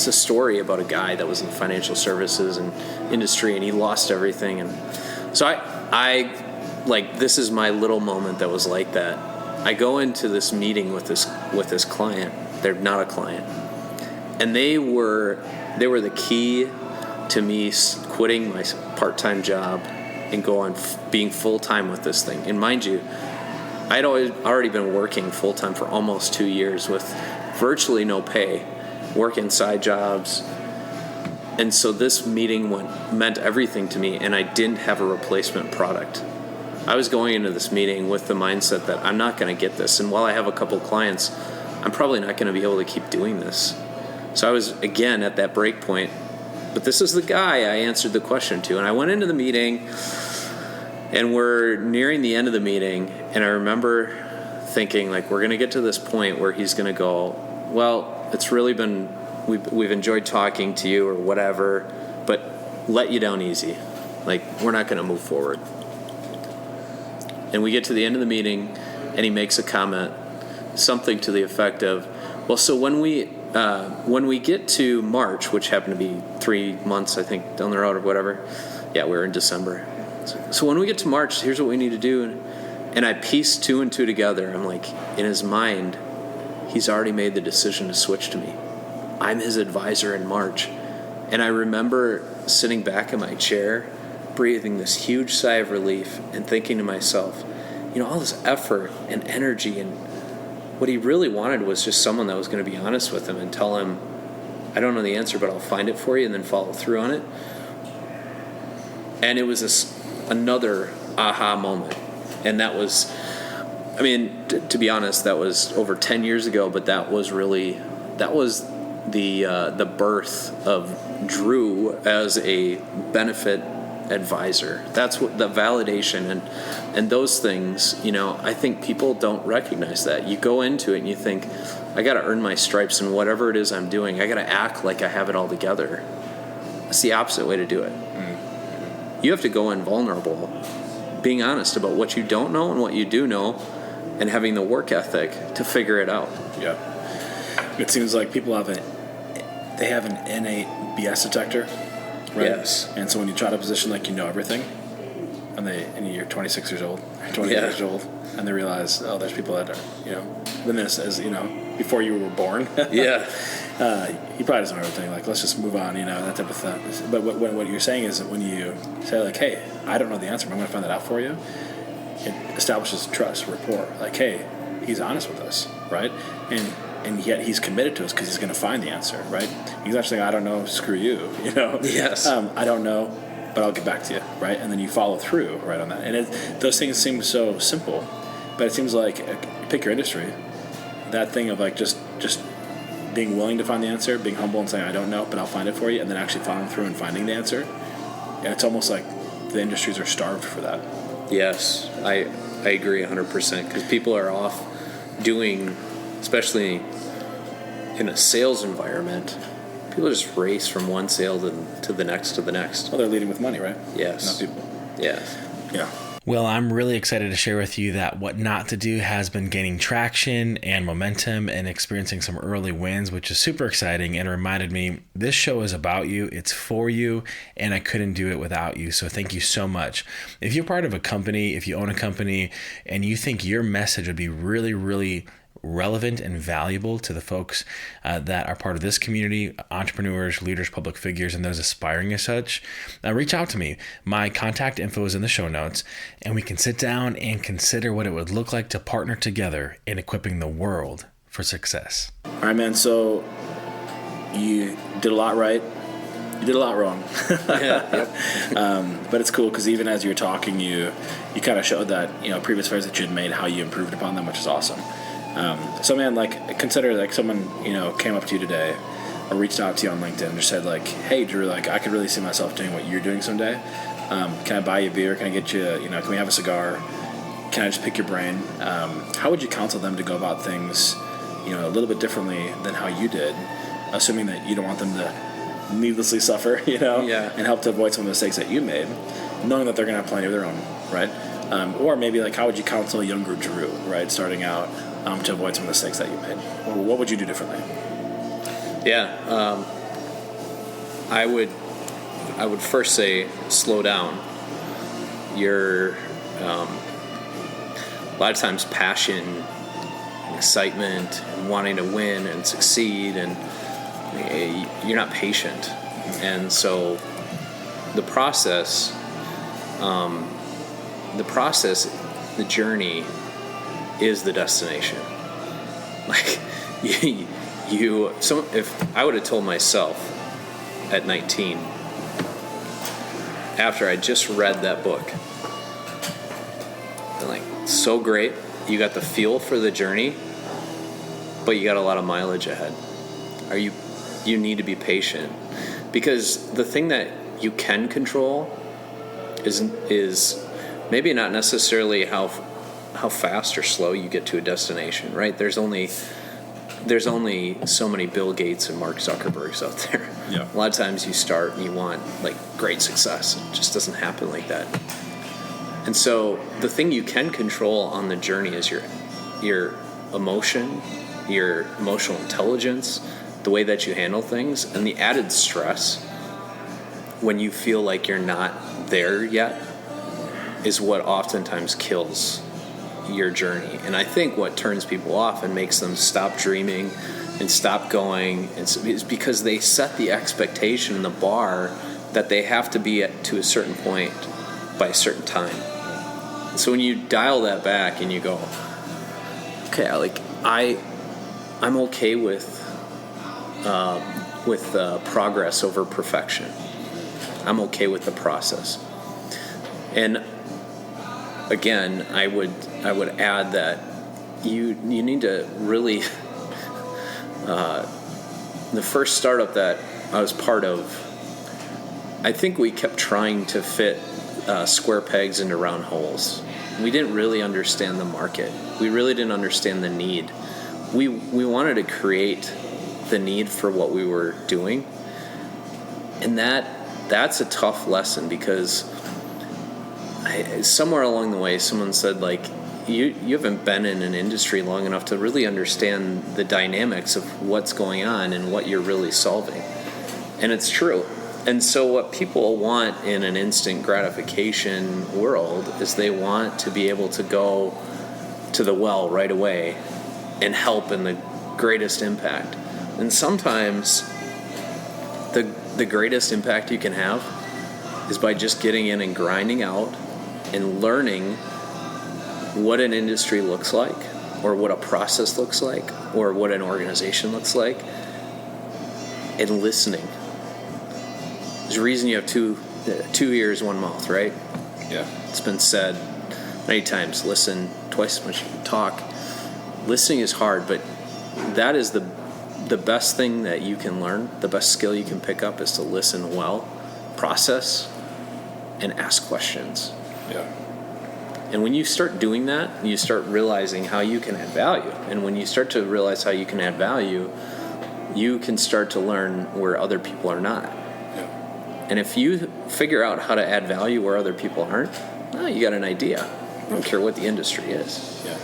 a story about a guy that was in the financial services and industry, and he lost everything. And so I like, this is my little moment that was like that. I go into this meeting with this client. They're not a client, and they were the key to me quitting my part-time job and going being full-time with this thing. And mind you, I'd already been working full-time for almost 2 years with virtually no pay, working side jobs. And so this meeting meant everything to me, and I didn't have a replacement product. I was going into this meeting with the mindset that I'm not going to get this. And while I have a couple clients, I'm probably not going to be able to keep doing this. So I was, again, at that break point. But this is the guy I answered the question to. And I went into the meeting, and we're nearing the end of the meeting, and I remember thinking, like, we're going to get to this point where he's going to go, "Well, it's really been, we've enjoyed talking to you," or whatever, but let you down easy. Like, we're not going to move forward. And we get to the end of the meeting, and he makes a comment, something to the effect of, "Well, so when we get to March," which happened to be 3 months, I think, down the road or whatever. Yeah, we were in December. So when we get to March, here's what we need to do. And I pieced 2 and 2 together. I'm like, in his mind, he's already made the decision to switch to me. I'm his advisor in March. And I remember sitting back in my chair, breathing this huge sigh of relief and thinking to myself, all this effort and energy, and what he really wanted was just someone that was going to be honest with him and tell him, "I don't know the answer, but I'll find it for you," and then follow through on it. And it was another aha moment. And that was, to be honest, that was over 10 years ago, but that was the birth of Drew as a benefit advisor. That's what the validation and those things, I think people don't recognize that. You go into it and you think, I got to earn my stripes in whatever it is I'm doing. I got to act like I have it all together. That's the opposite way to do it. You have to go in vulnerable, being honest about what you don't know and what you do know, and having the work ethic to figure it out. Yeah. It seems like people have an innate BS detector, right? Yes. And so when you try to position like you know everything, and you're 26 years old, 20 years old, and they realize, oh, there's people that are, than this as before you were born. Yeah. He probably doesn't know everything. Like, let's just move on, that type of thing. But what you're saying is that when you say, like, hey, I don't know the answer, but I'm going to find that out for you, it establishes trust, rapport. Like, hey, he's honest with us, right? And yet he's committed to us because he's going to find the answer, right? He's not saying, I don't know, screw you, Yes. I don't know, but I'll get back to you, right? And then you follow through, right, on that. And those things seem so simple, but it seems like, pick your industry, that thing of, like, just being willing to find the answer, being humble and saying, I don't know, but I'll find it for you, and then actually following through and finding the answer. And it's almost like the industries are starved for that. Yes, I agree 100%, because people are off doing, especially in a sales environment, people just race from one sale to the next to the next. Well, they're leading with money, right? Yes. Not people. Yes. Yeah. Well, I'm really excited to share with you that What Not to Do has been gaining traction and momentum and experiencing some early wins, which is super exciting and reminded me this show is about you, it's for you, and I couldn't do it without you. So thank you so much. If you're part of a company, if you own a company, and you think your message would be really, really relevant and valuable to the folks that are part of this community, entrepreneurs, leaders, public figures, and those aspiring as such, reach out to me. My contact info is in the show notes, and we can sit down and consider what it would look like to partner together in equipping the world for success. All right, man. So you did a lot right. You did a lot wrong. But it's cool because even as you were talking, you kind of showed that, previous failures that you had made, how you improved upon them, which is awesome. So man, consider someone, came up to you today or reached out to you on LinkedIn and just said hey Drew, I could really see myself doing what you're doing someday. Can I buy you a beer? Can I get you, can we have a cigar? Can I just pick your brain? How would you counsel them to go about things, a little bit differently than how you did, assuming that you don't want them to needlessly suffer, and help to avoid some of the mistakes that you made, knowing that they're going to have plenty of their own, right? Or maybe how would you counsel a younger Drew, right, starting out, to avoid some of the mistakes that you made? Or what would you do differently? Yeah, I would first say slow down. Your a lot of times passion, and excitement, and wanting to win and succeed, and you're not patient, and so the process, the journey is the destination. If I would have told myself at 19, after I just read that book, so great, you got the feel for the journey, but you got a lot of mileage ahead. You need to be patient, because the thing that you can control is maybe not necessarily how fast or slow you get to a destination, right? There's only so many Bill Gates and Mark Zuckerbergs out there. Yeah. A lot of times you start and you want great success. It just doesn't happen like that. And so the thing you can control on the journey is your emotion, your emotional intelligence, the way that you handle things, and the added stress when you feel like you're not there yet is what oftentimes kills your journey. And I think what turns people off and makes them stop dreaming and stop going is because they set the expectation and the bar that they have to be to a certain point by a certain time. So when you dial that back and you go, okay, I'm okay with progress over perfection. I'm okay with the process. And again, I would add that you need to really the first startup that I was part of, I think we kept trying to fit square pegs into round holes. We didn't really understand the market. We really didn't understand the need. We wanted to create the need for what we were doing, and that's a tough lesson, because somewhere along the way someone said you haven't been in an industry long enough to really understand the dynamics of what's going on and what you're really solving. And it's true. And so what people want in an instant gratification world is they want to be able to go to the well right away and help in the greatest impact. And sometimes the greatest impact you can have is by just getting in and grinding out and learning what an industry looks like, or what a process looks like, or what an organization looks like, and listening. There's a reason you have two ears, one mouth, right? Yeah. It's been said many times, listen twice as much as you talk. Listening is hard, but that is the best thing that you can learn, the best skill you can pick up is to listen well, process, and ask questions. Yeah. And when you start doing that, you start realizing how you can add value. And when you start to realize how you can add value, you can start to learn where other people are not. Yeah. And if you figure out how to add value where other people aren't, oh, you got an idea. I don't care what the industry is. Yeah.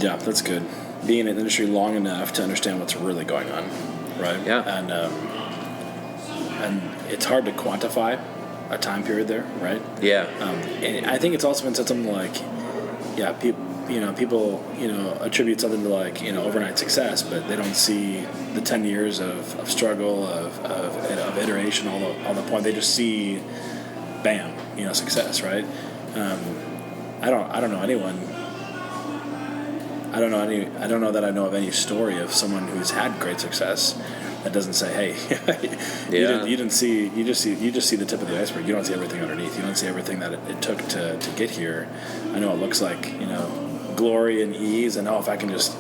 Yeah, that's good. Being in the industry long enough to understand what's really going on, right? Yeah. And it's hard to quantify a time period there, right? Yeah. And I think it's also been said something like, yeah, people attribute something to like, overnight success, but they don't see the 10 years of struggle, of iteration, all the point. They just see, bam, success, right? I don't know anyone. I don't know that I know of any story of someone who's had great success that doesn't say, hey, you just see the tip of the iceberg. You don't see everything underneath. You don't see everything that it took to get here. I know it looks like, glory and ease, and if I can just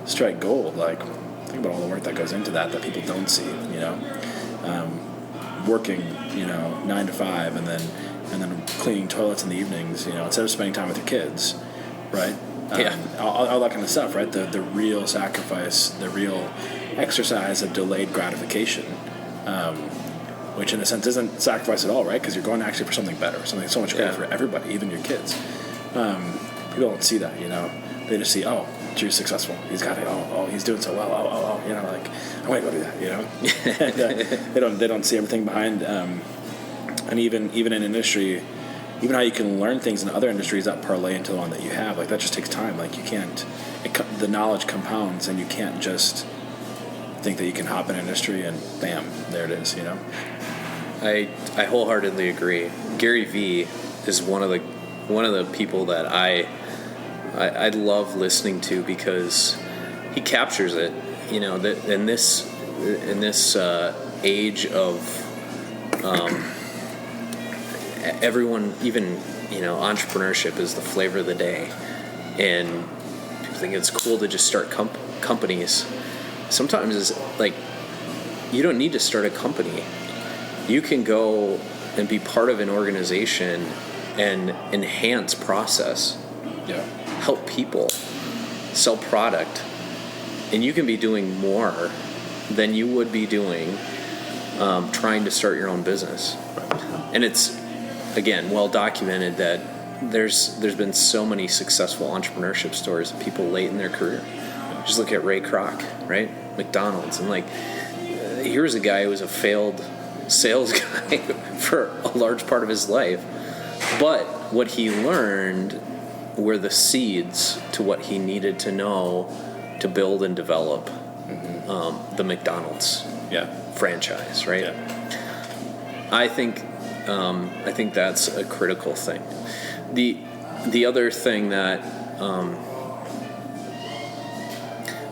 strike gold. Like, think about all the work that goes into that people don't see. Working 9 to 5, and then cleaning toilets in the evenings. Instead of spending time with your kids, right? All that kind of stuff, right? The real sacrifice, the real exercise of delayed gratification, which in a sense isn't sacrifice at all, right? Because you're going actually for something better, something so much greater for everybody, even your kids. People don't see that, They just see, oh, Drew's successful. He's got it. Oh, he's doing so well. Like, I'm going to go do that, and, they don't see everything behind, and even in industry, even how you can learn things in other industries that parlay into the one that you have, like that just takes time. Like you can't, the knowledge compounds, and you can't just think that you can hop in industry and bam, there it is. I wholeheartedly agree. Gary Vee is one of the people that I love listening to because he captures it. That in this age of everyone, even entrepreneurship is the flavor of the day, and people think it's cool to just start companies. Sometimes it's like you don't need to start a company. You can go and be part of an organization and enhance process, help people, sell product, and you can be doing more than you would be doing trying to start your own business. And it's, again, well documented that there's been so many successful entrepreneurship stories of people late in their career. Just look at Ray Kroc, right? McDonald's, and here's a guy who was a failed sales guy for a large part of his life, but what he learned were the seeds to what he needed to know to build and develop the McDonald's franchise, right? Yeah. I think that's a critical thing. The other thing that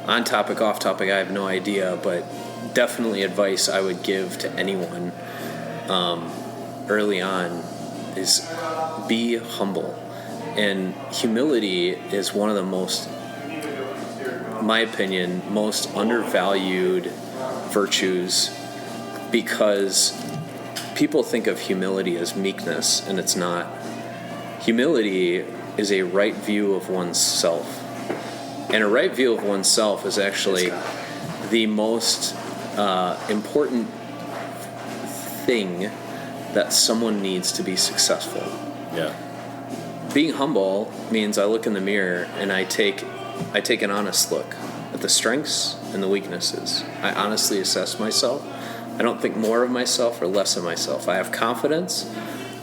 on topic, off topic, I have no idea, but definitely advice I would give to anyone early on is be humble. And humility is one of the most, in my opinion, most undervalued virtues, because people think of humility as meekness, and it's not. Humility is a right view of oneself. And a right view of oneself is actually the most important thing that someone needs to be successful. Yeah. Being humble means I look in the mirror and I take an honest look at the strengths and the weaknesses. I honestly assess myself. I don't think more of myself or less of myself. I have confidence,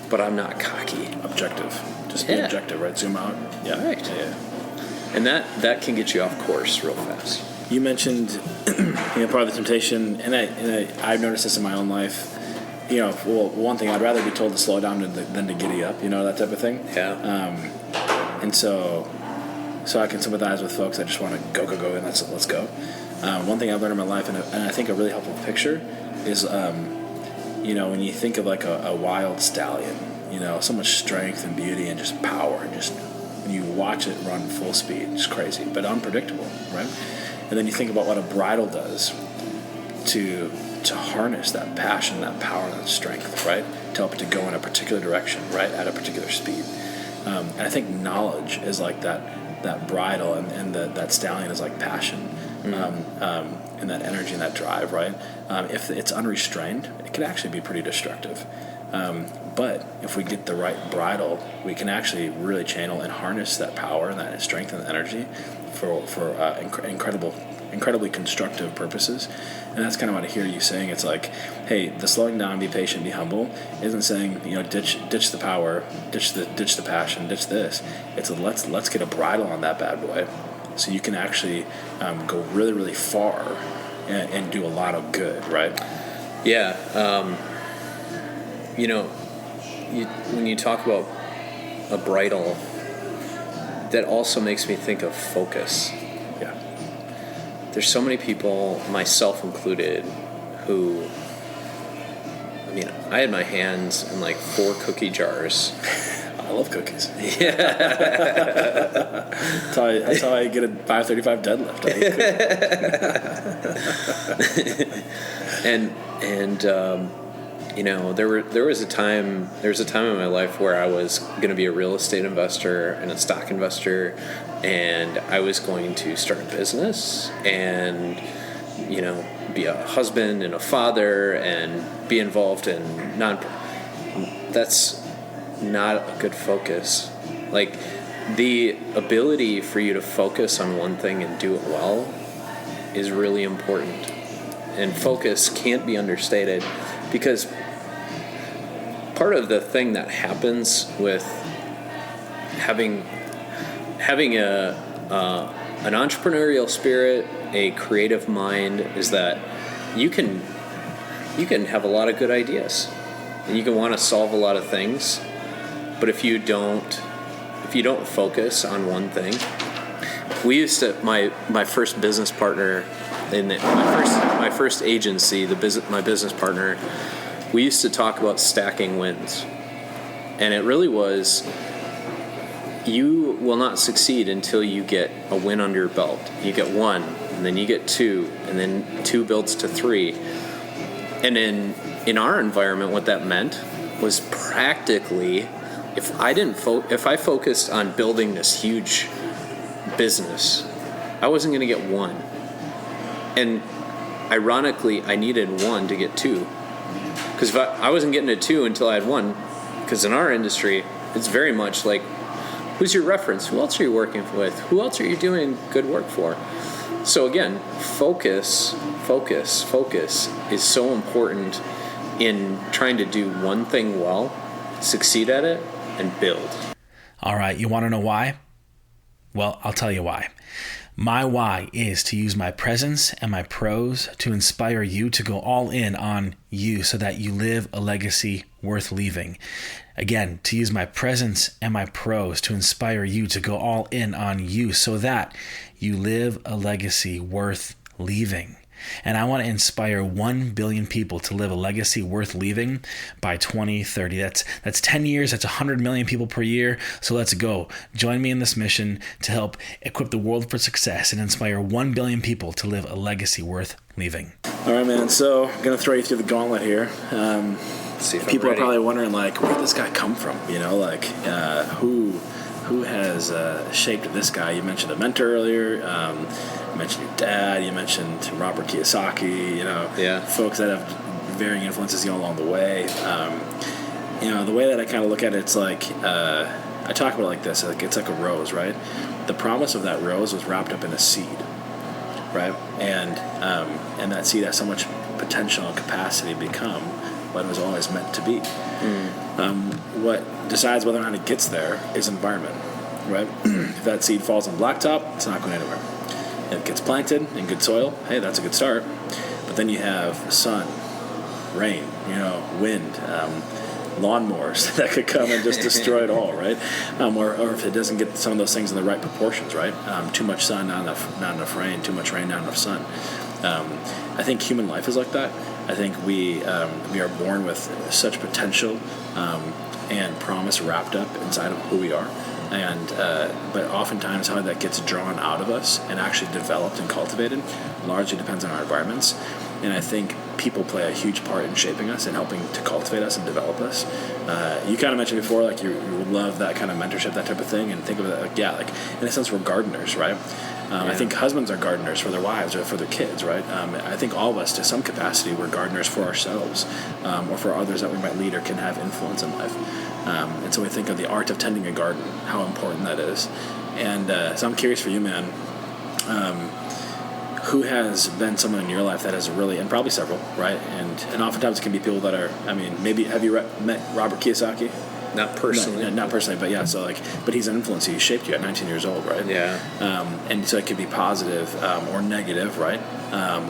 but I'm not cocky. Objective. Just be objective, right? Zoom out. Yeah. Right. Yeah. And that can get you off course real fast. You mentioned, part of the temptation, and I've noticed this in my own life. One thing, I'd rather be told to slow down than to giddy up, that type of thing. Yeah. And so I can sympathize with folks that just want to go, and let's go. One thing I've learned in my life, and I think a really helpful picture, is, when you think of like a wild stallion, so much strength and beauty and just power, and just when you watch it run full speed, it's crazy, but unpredictable, right? And then you think about what a bridle does to harness that passion, that power, that strength, right? To help it to go in a particular direction, right? At a particular speed. And I think knowledge is like that bridle, and that stallion is like passion, and that energy and that drive, right? If it's unrestrained, it can actually be pretty destructive. But if we get the right bridle, we can actually really channel and harness that power and that strength and energy for incredibly constructive purposes. And that's kind of what I hear you saying. It's like, hey, the slowing down, be patient, be humble, isn't saying, ditch the power, ditch the passion, ditch this. It's let's get a bridle on that bad boy, so you can actually go really, really far and do a lot of good, right? Yeah. When you talk about a bridle, that also makes me think of focus. Yeah. There's so many people, myself included, who, I had my hands in like 4 cookie jars. I love cookies. Yeah. That's how I get a 535 deadlift. I hate cookies. There was a time in my life where I was going to be a real estate investor and a stock investor, and I was going to start a business and be a husband and a father and be involved in that's not a good focus. Like, the ability for you to focus on one thing and do it well is really important, and focus can't be understated, because part of the thing that happens with having an entrepreneurial spirit, a creative mind, is that you can have a lot of good ideas and you can want to solve a lot of things, but if you don't focus on one thing. We used to, my first business partner in my first agency, my business partner, we used to talk about stacking wins. And it really was, you will not succeed until you get a win under your belt. You get 1, and then you get 2, and then 2 builds to 3. And in our environment, what that meant was practically, if I focused on building this huge business, I wasn't going to get 1. And ironically, I needed 1 to get 2. Because I wasn't getting a 2 until I had 1. Because in our industry, it's very much like, who's your reference? Who else are you working with? Who else are you doing good work for? So again, focus is so important in trying to do one thing well, succeed at it, and build. All right, you want to know why? Well, I'll tell you why. My why is to use my presence and my pros to inspire you to go all in on you so that you live a legacy worth leaving. Again, to use my presence and my pros to inspire you to go all in on you so that you live a legacy worth leaving. And I want to inspire 1 billion people to live a legacy worth leaving by 2030. That's 10 years. That's 100 million people per year. So let's go. Join me in this mission to help equip the world for success and inspire 1 billion people to live a legacy worth leaving. All right, man. So I'm going to throw you through the gauntlet here. People are probably wondering, like, where did this guy come from? Who has shaped this guy? You mentioned a mentor earlier. You mentioned your dad. You mentioned Robert Kiyosaki. Folks that have varying influences along the way. The way that I kind of look at it, it's like I talk about it like this. Like, it's like a rose, right? The promise of that rose was wrapped up in a seed, right? And that seed has so much potential and capacity to become what it was always meant to be. What decides whether or not it gets there is environment, right? If that seed falls on blacktop, it's not going anywhere. If it gets planted in good soil, hey, that's a good start. But then you have sun, rain, wind, lawnmowers that could come and just destroy it all, right? Or if it doesn't get some of those things in the right proportions, right? Too much sun, not enough rain. Too much rain, not enough sun. I think human life is like that. I think we are born with such potential and promise wrapped up inside of who we are, but oftentimes how that gets drawn out of us and actually developed and cultivated largely depends on our environments. And I think people play a huge part in shaping us and helping to cultivate us and develop us. You kind of mentioned before, like you love that kind of mentorship, that type of thing, and think of it like in a sense we're gardeners, right? I think husbands are gardeners for their wives or for their kids, right? I think all of us, to some capacity, we're gardeners for ourselves or for others that we might lead or can have influence in life. And so we think of the art of tending a garden, how important that is. And so I'm curious for you, man, who has been someone in your life that has really, and probably several, right? And oftentimes it can be people that are, maybe, have you met Robert Kiyosaki? Not personally. No, not personally, but yeah, so but he's an influence. He shaped you at 19 years old, right? Yeah. And so it could be positive or negative, right?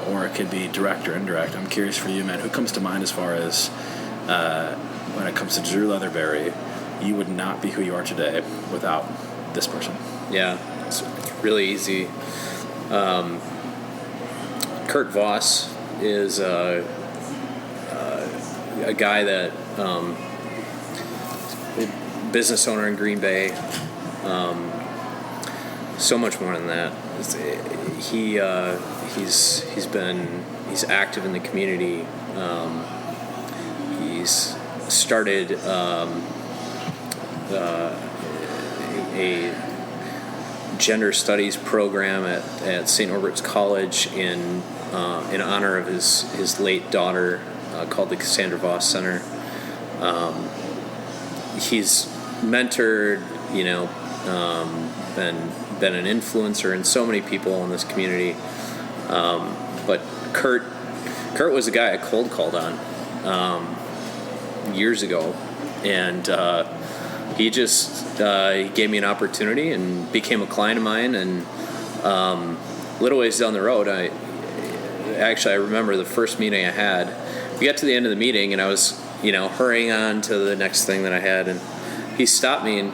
Or it could be direct or indirect. I'm curious for you, man, who comes to mind as far as when it comes to Drew Leatherberry, you would not be who you are today without this person. Yeah, it's really easy. Kurt Voss is a guy that business owner in Green Bay. So much more than that. He's active in the community. He's started a gender studies program at St. Norbert's College in honor of his late daughter, called the Cassandra Voss Center. He's mentored, been an influencer in so many people in this community. But Kurt was a guy I cold called on years ago, and he gave me an opportunity and became a client of mine. And little ways down the road, I remember the first meeting I had. We got to the end of the meeting, and I was, hurrying on to the next thing that I had, and he stopped me, and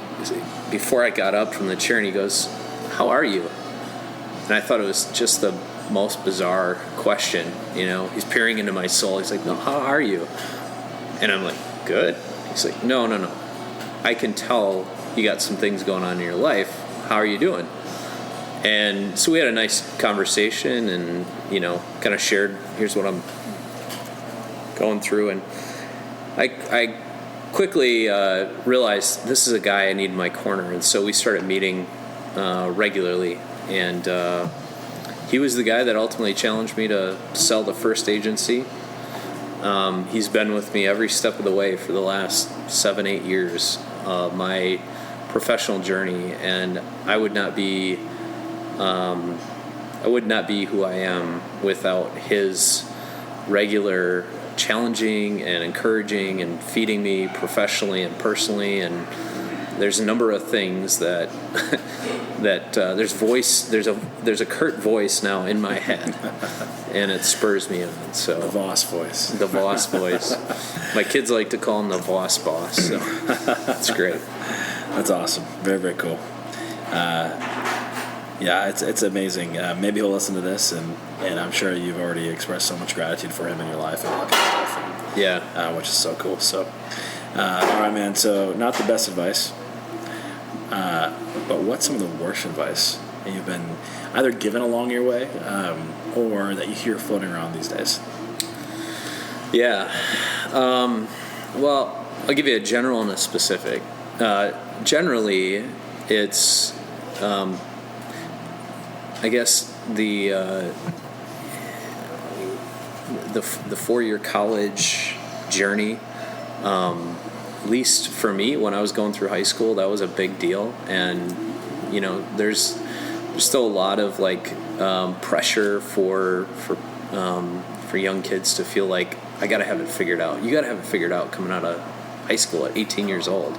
before I got up from the chair, and he goes, "How are you?" And I thought it was just the most bizarre question. He's peering into my soul. He's like, "No, how are you?" And I'm like, "Good." He's like, No. I can tell you got some things going on in your life. How are you doing? And so we had a nice conversation, and kind of shared, here's what I'm going through. And I quickly realized this is a guy I need in my corner, and so we started meeting regularly. And he was the guy that ultimately challenged me to sell the first agency. He's been with me every step of the way for the last 7-8 years of my professional journey, and I would not be who I am without his regular challenging and encouraging and feeding me professionally and personally. And there's a number of things that there's a Kurt voice now in my head, and it spurs me on. So The Voss voice. My kids like to call him the Voss boss, so it's great. That's awesome. Very, very cool. Yeah, it's amazing. Maybe he'll listen to this, and I'm sure you've already expressed so much gratitude for him in your life and all that kind of stuff. Yeah. Which is so cool. So, all right, man. So, not the best advice, but what's some of the worst advice that you've been either given along your way or that you hear floating around these days? Yeah. Well, I'll give you a general and a specific. Generally, it's, I guess, the 4-year college journey. At least for me, when I was going through high school, that was a big deal. And there's still a lot of pressure for young kids to feel like I got to have it figured out. You got to have it figured out coming out of high school at 18 years old.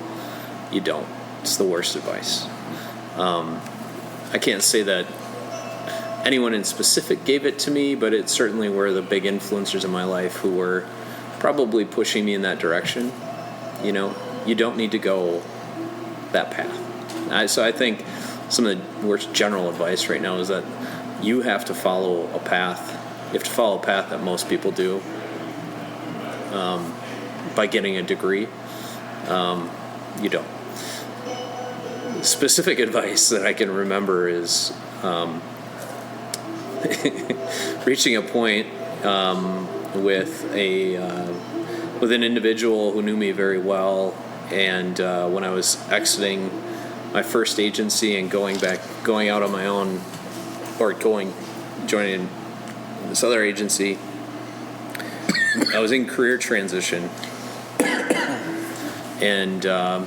You don't. It's the worst advice. I can't say that anyone in specific gave it to me, but it certainly were the big influencers in my life who were probably pushing me in that direction. You don't need to go that path. So I think some of the worst general advice right now is that you have to follow a path. You have to follow a path that most people do by getting a degree. You don't. Specific advice that I can remember is reaching a point with an individual who knew me very well, and when I was exiting my first agency and going out on my own joining this other agency. I was in career transition, and the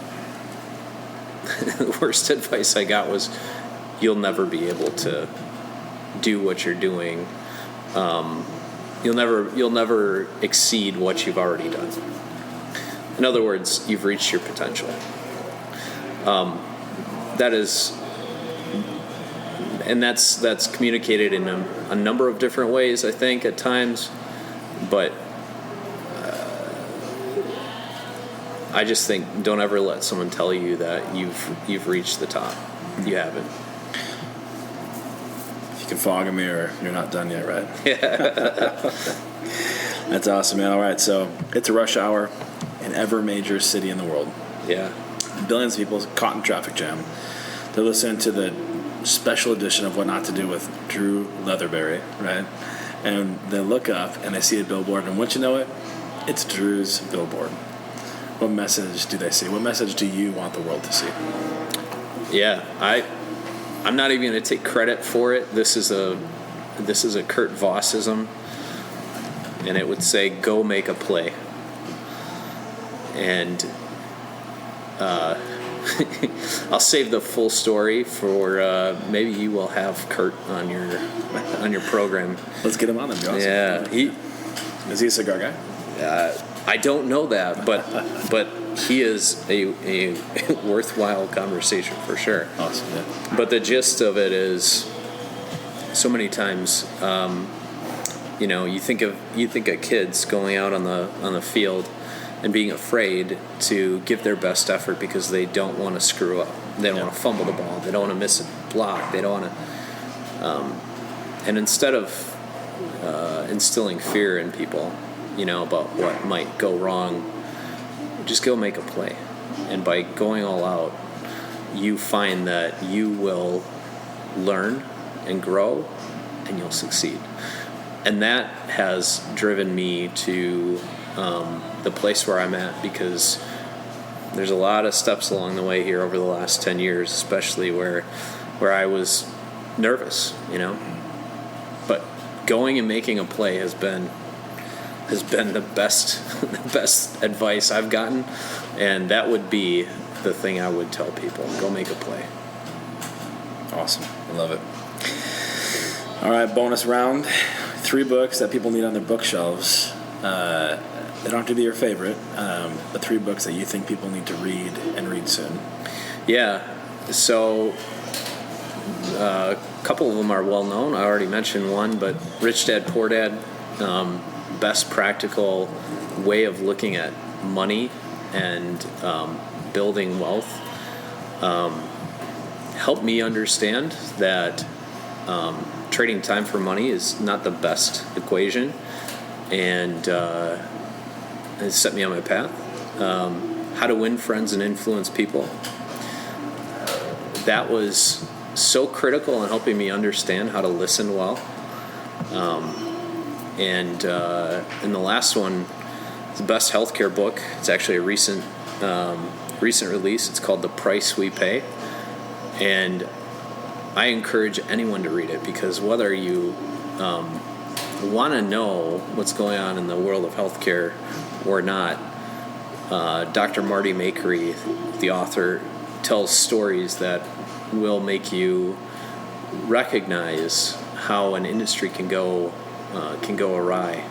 worst advice I got was, you'll never be able to do what you're doing. You'll never exceed what you've already done. In other words, you've reached your potential. That's communicated in a number of different ways, I think, at times. But I just think, don't ever let someone tell you that you've reached the top. You haven't. If you can fog a mirror, you're not done yet, right? Yeah. That's awesome, man. All right, so it's a rush hour in every major city in the world. Yeah. Billions of people caught in traffic jam. They're listening to the special edition of What Not to Do with Drew Leatherberry, right? And they look up and they see a billboard, and once you know it, it's Drew's billboard. What message do they see? What message do you want the world to see? Yeah, I'm not even going to take credit for it. This is a Kurt Vossism, and it would say, "Go make a play." And I'll save the full story for maybe you will have Kurt on your program. Let's get him on. That'd be awesome. Yeah, is he a cigar guy? I don't know that, but he is a worthwhile conversation for sure. Awesome. Yeah. But the gist of it is, so many times, you think of kids going out on the field and being afraid to give their best effort because they don't want to screw up. They don't want to fumble the ball. They don't want to miss a block. They don't want to. And instead of instilling fear in people, about what might go wrong, just go make a play. And by going all out, you find that you will learn and grow, and you'll succeed. And that has driven me to the place where I'm at, because there's a lot of steps along the way here over the last 10 years, especially where I was nervous, But going and making a play has been the best advice I've gotten, and that would be the thing I would tell people: go make a play. Awesome. I love it. All right, bonus round. 3 books that people need on their bookshelves. They don't have to be your favorite, but 3 books that you think people need to read and read soon. Yeah. So a couple of them are well known. I already mentioned one, but Rich Dad Poor Dad, best practical way of looking at money and building wealth, helped me understand that trading time for money is not the best equation, and it set me on my path. How to Win Friends and Influence People. That was so critical in helping me understand how to listen well. And the last one is the best healthcare book. It's actually a recent release. It's called The Price We Pay. And I encourage anyone to read it, because whether you want to know what's going on in the world of healthcare or not, Dr. Marty Makery, the author, tells stories that will make you recognize how an industry can go awry,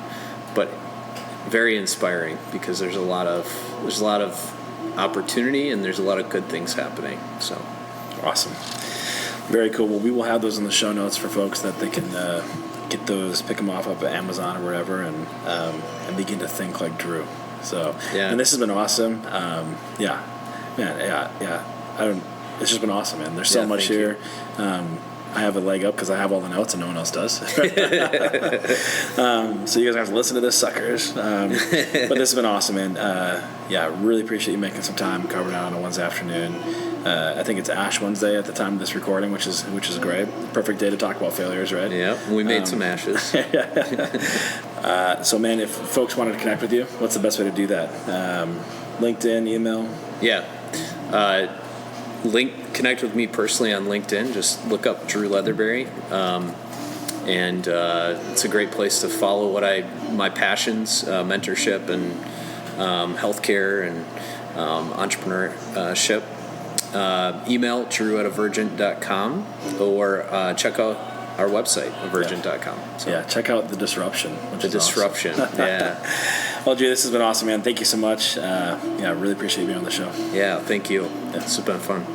but very inspiring, because there's a lot of opportunity and there's a lot of good things happening. So awesome. Very cool. Well, we will have those in the show notes for folks that they can get those, pick them off of Amazon or wherever, and begin to think like Drew. So, yeah. And this has been awesome. It's just been awesome, man. There's so much here. I have a leg up because I have all the notes and no one else does. So you guys have to listen to this, suckers. But this has been awesome, man. Really appreciate you making some time carving out on a Wednesday afternoon. I think it's Ash Wednesday at the time of this recording, which is great. Perfect day to talk about failures, right? Yeah, we made some ashes. So, man, if folks wanted to connect with you, what's the best way to do that? LinkedIn, email? Yeah. connect with me personally on LinkedIn. Just look up Drew Leatherberry. And it's a great place to follow my passions, mentorship and healthcare and entrepreneurship. Email drew@avergent.com or check out our website, avergent.com. So, yeah, check out The Disruption. The Disruption, awesome. Yeah. Well, Drew, this has been awesome, man. Thank you so much. I really appreciate you being on the show. Yeah, thank you. It's been fun.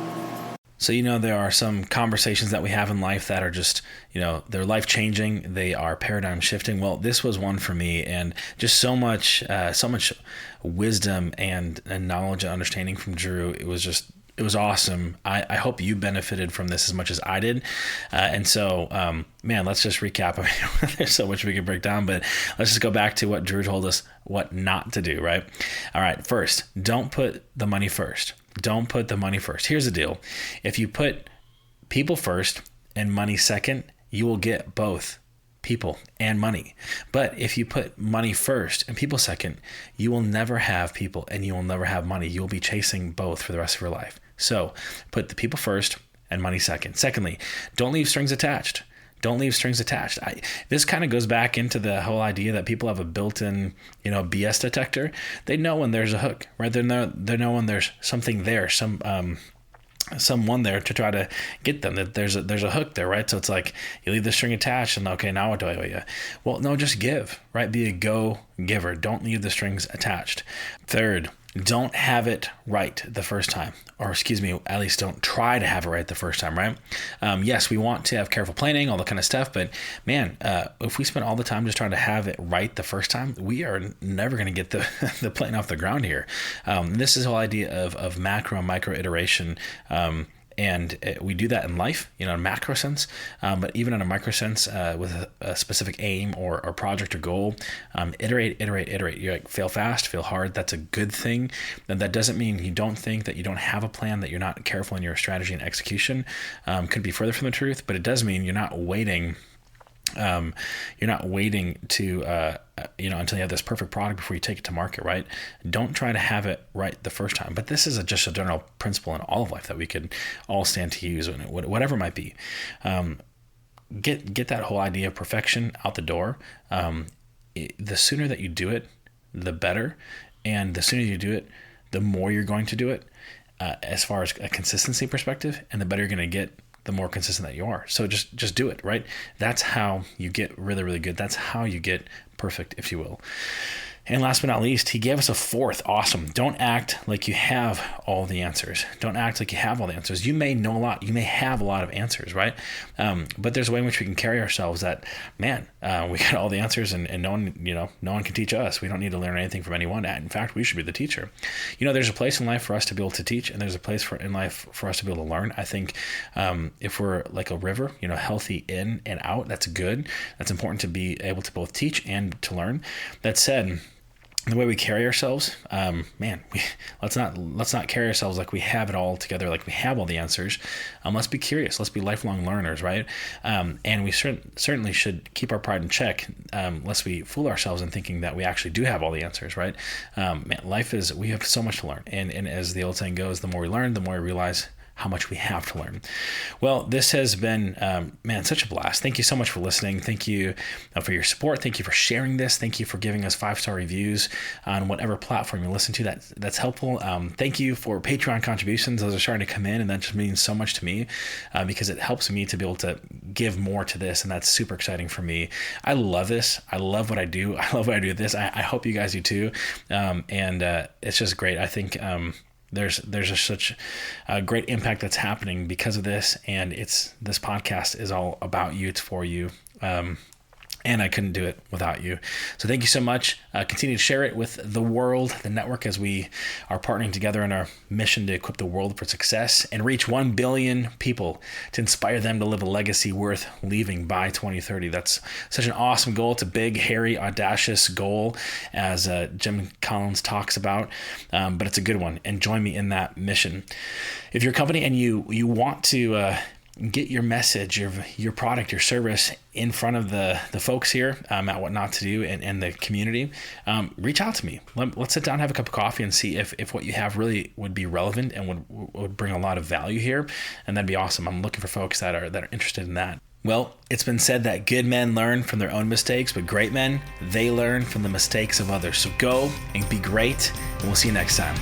So, there are some conversations that we have in life that are just, they're life-changing. They are paradigm shifting. Well, this was one for me, and just so much wisdom and knowledge and understanding from Drew. It was awesome. I hope you benefited from this as much as I did. And so, let's just recap. I mean, there's so much we could break down, but let's just go back to what Drew told us what not to do, right? All right. First, don't put the money first. Don't put the money first. Here's the deal. If you put people first and money second, you will get both people and money. But if you put money first and people second, you will never have people and you will never have money. You'll be chasing both for the rest of your life. So put the people first and money second. Secondly, don't leave strings attached. Don't leave strings attached. This kind of goes back into the whole idea that people have a built-in, BS detector. They know when there's a hook, right? They know when there's something there, someone there to try to get them. That there's a hook there, right? So it's like you leave the string attached, and okay, now what do I owe you? Well, no, just give, right? Be a go giver. Don't leave the strings attached. Third, don't have it right the first time, or at least don't try to have it right the first time, right? Yes, we want to have careful planning, all that kind of stuff, but man, if we spend all the time just trying to have it right the first time, we are never going to get the plane off the ground here. This is the whole idea of macro and micro iteration. And we do that in life, in a macro sense, but even in a micro sense, with a specific aim or project or goal, iterate. You fail fast, fail hard. That's a good thing. And that doesn't mean you don't think that you don't have a plan, that you're not careful in your strategy and execution. Could be further from the truth, but it does mean you're not waiting. You're not waiting to, until you have this perfect product before you take it to market, right? Don't try to have it right the first time. But this is just a general principle in all of life that we could all stand to use, whatever it might be. Get that whole idea of perfection out the door. The sooner that you do it, the better. And the sooner you do it, the more you're going to do it, as far as a consistency perspective, and the better you're going to get, the more consistent that you are. So just do it, right? That's how you get really, really good. That's how you get perfect, if you will. And last but not least, he gave us a fourth. Awesome. Don't act like you have all the answers. Don't act like you have all the answers. You may know a lot. You may have a lot of answers, right? But there's a way in which we can carry ourselves that, man, we got all the answers and no one can teach us. We don't need to learn anything from anyone. In fact, we should be the teacher. There's a place in life for us to be able to teach, and there's a place in life for us to be able to learn. I think if we're like a river, healthy in and out, that's good. That's important to be able to both teach and to learn. That said, the way we carry ourselves, let's not carry ourselves like we have it all together, like we have all the answers. Let's be curious. Let's be lifelong learners, right? And we certainly should keep our pride in check, lest we fool ourselves in thinking that we actually do have all the answers, right? We have so much to learn. And as the old saying goes, the more we learn, the more we realize how much we have to learn. Well, this has been, such a blast. Thank you so much for listening. Thank you for your support. Thank you for sharing this. Thank you for giving us 5-star reviews on whatever platform you listen to. That's helpful. Thank you for Patreon contributions. Those are starting to come in, and that just means so much to me because it helps me to be able to give more to this, and that's super exciting for me. I love this. I love what I do. I love what I do with this. I hope you guys do too. And it's just great. I think there's just such a great impact that's happening because of this, and this podcast is all about you. It's for you. And I couldn't do it without you. So thank you so much. Continue to share it with the world, the network, as we are partnering together in our mission to equip the world for success and reach 1 billion people to inspire them to live a legacy worth leaving by 2030. That's such an awesome goal. It's a big, hairy, audacious goal, as Jim Collins talks about, but it's a good one. And join me in that mission. If you're a company and you want to get your message, your product, your service in front of the folks here at What Not to Do and the community, reach out to me. Let's sit down, have a cup of coffee, and see if what you have really would be relevant and would bring a lot of value here. And that'd be awesome. I'm looking for folks that are interested in that. Well, it's been said that good men learn from their own mistakes, but great men, they learn from the mistakes of others. So go and be great, and we'll see you next time.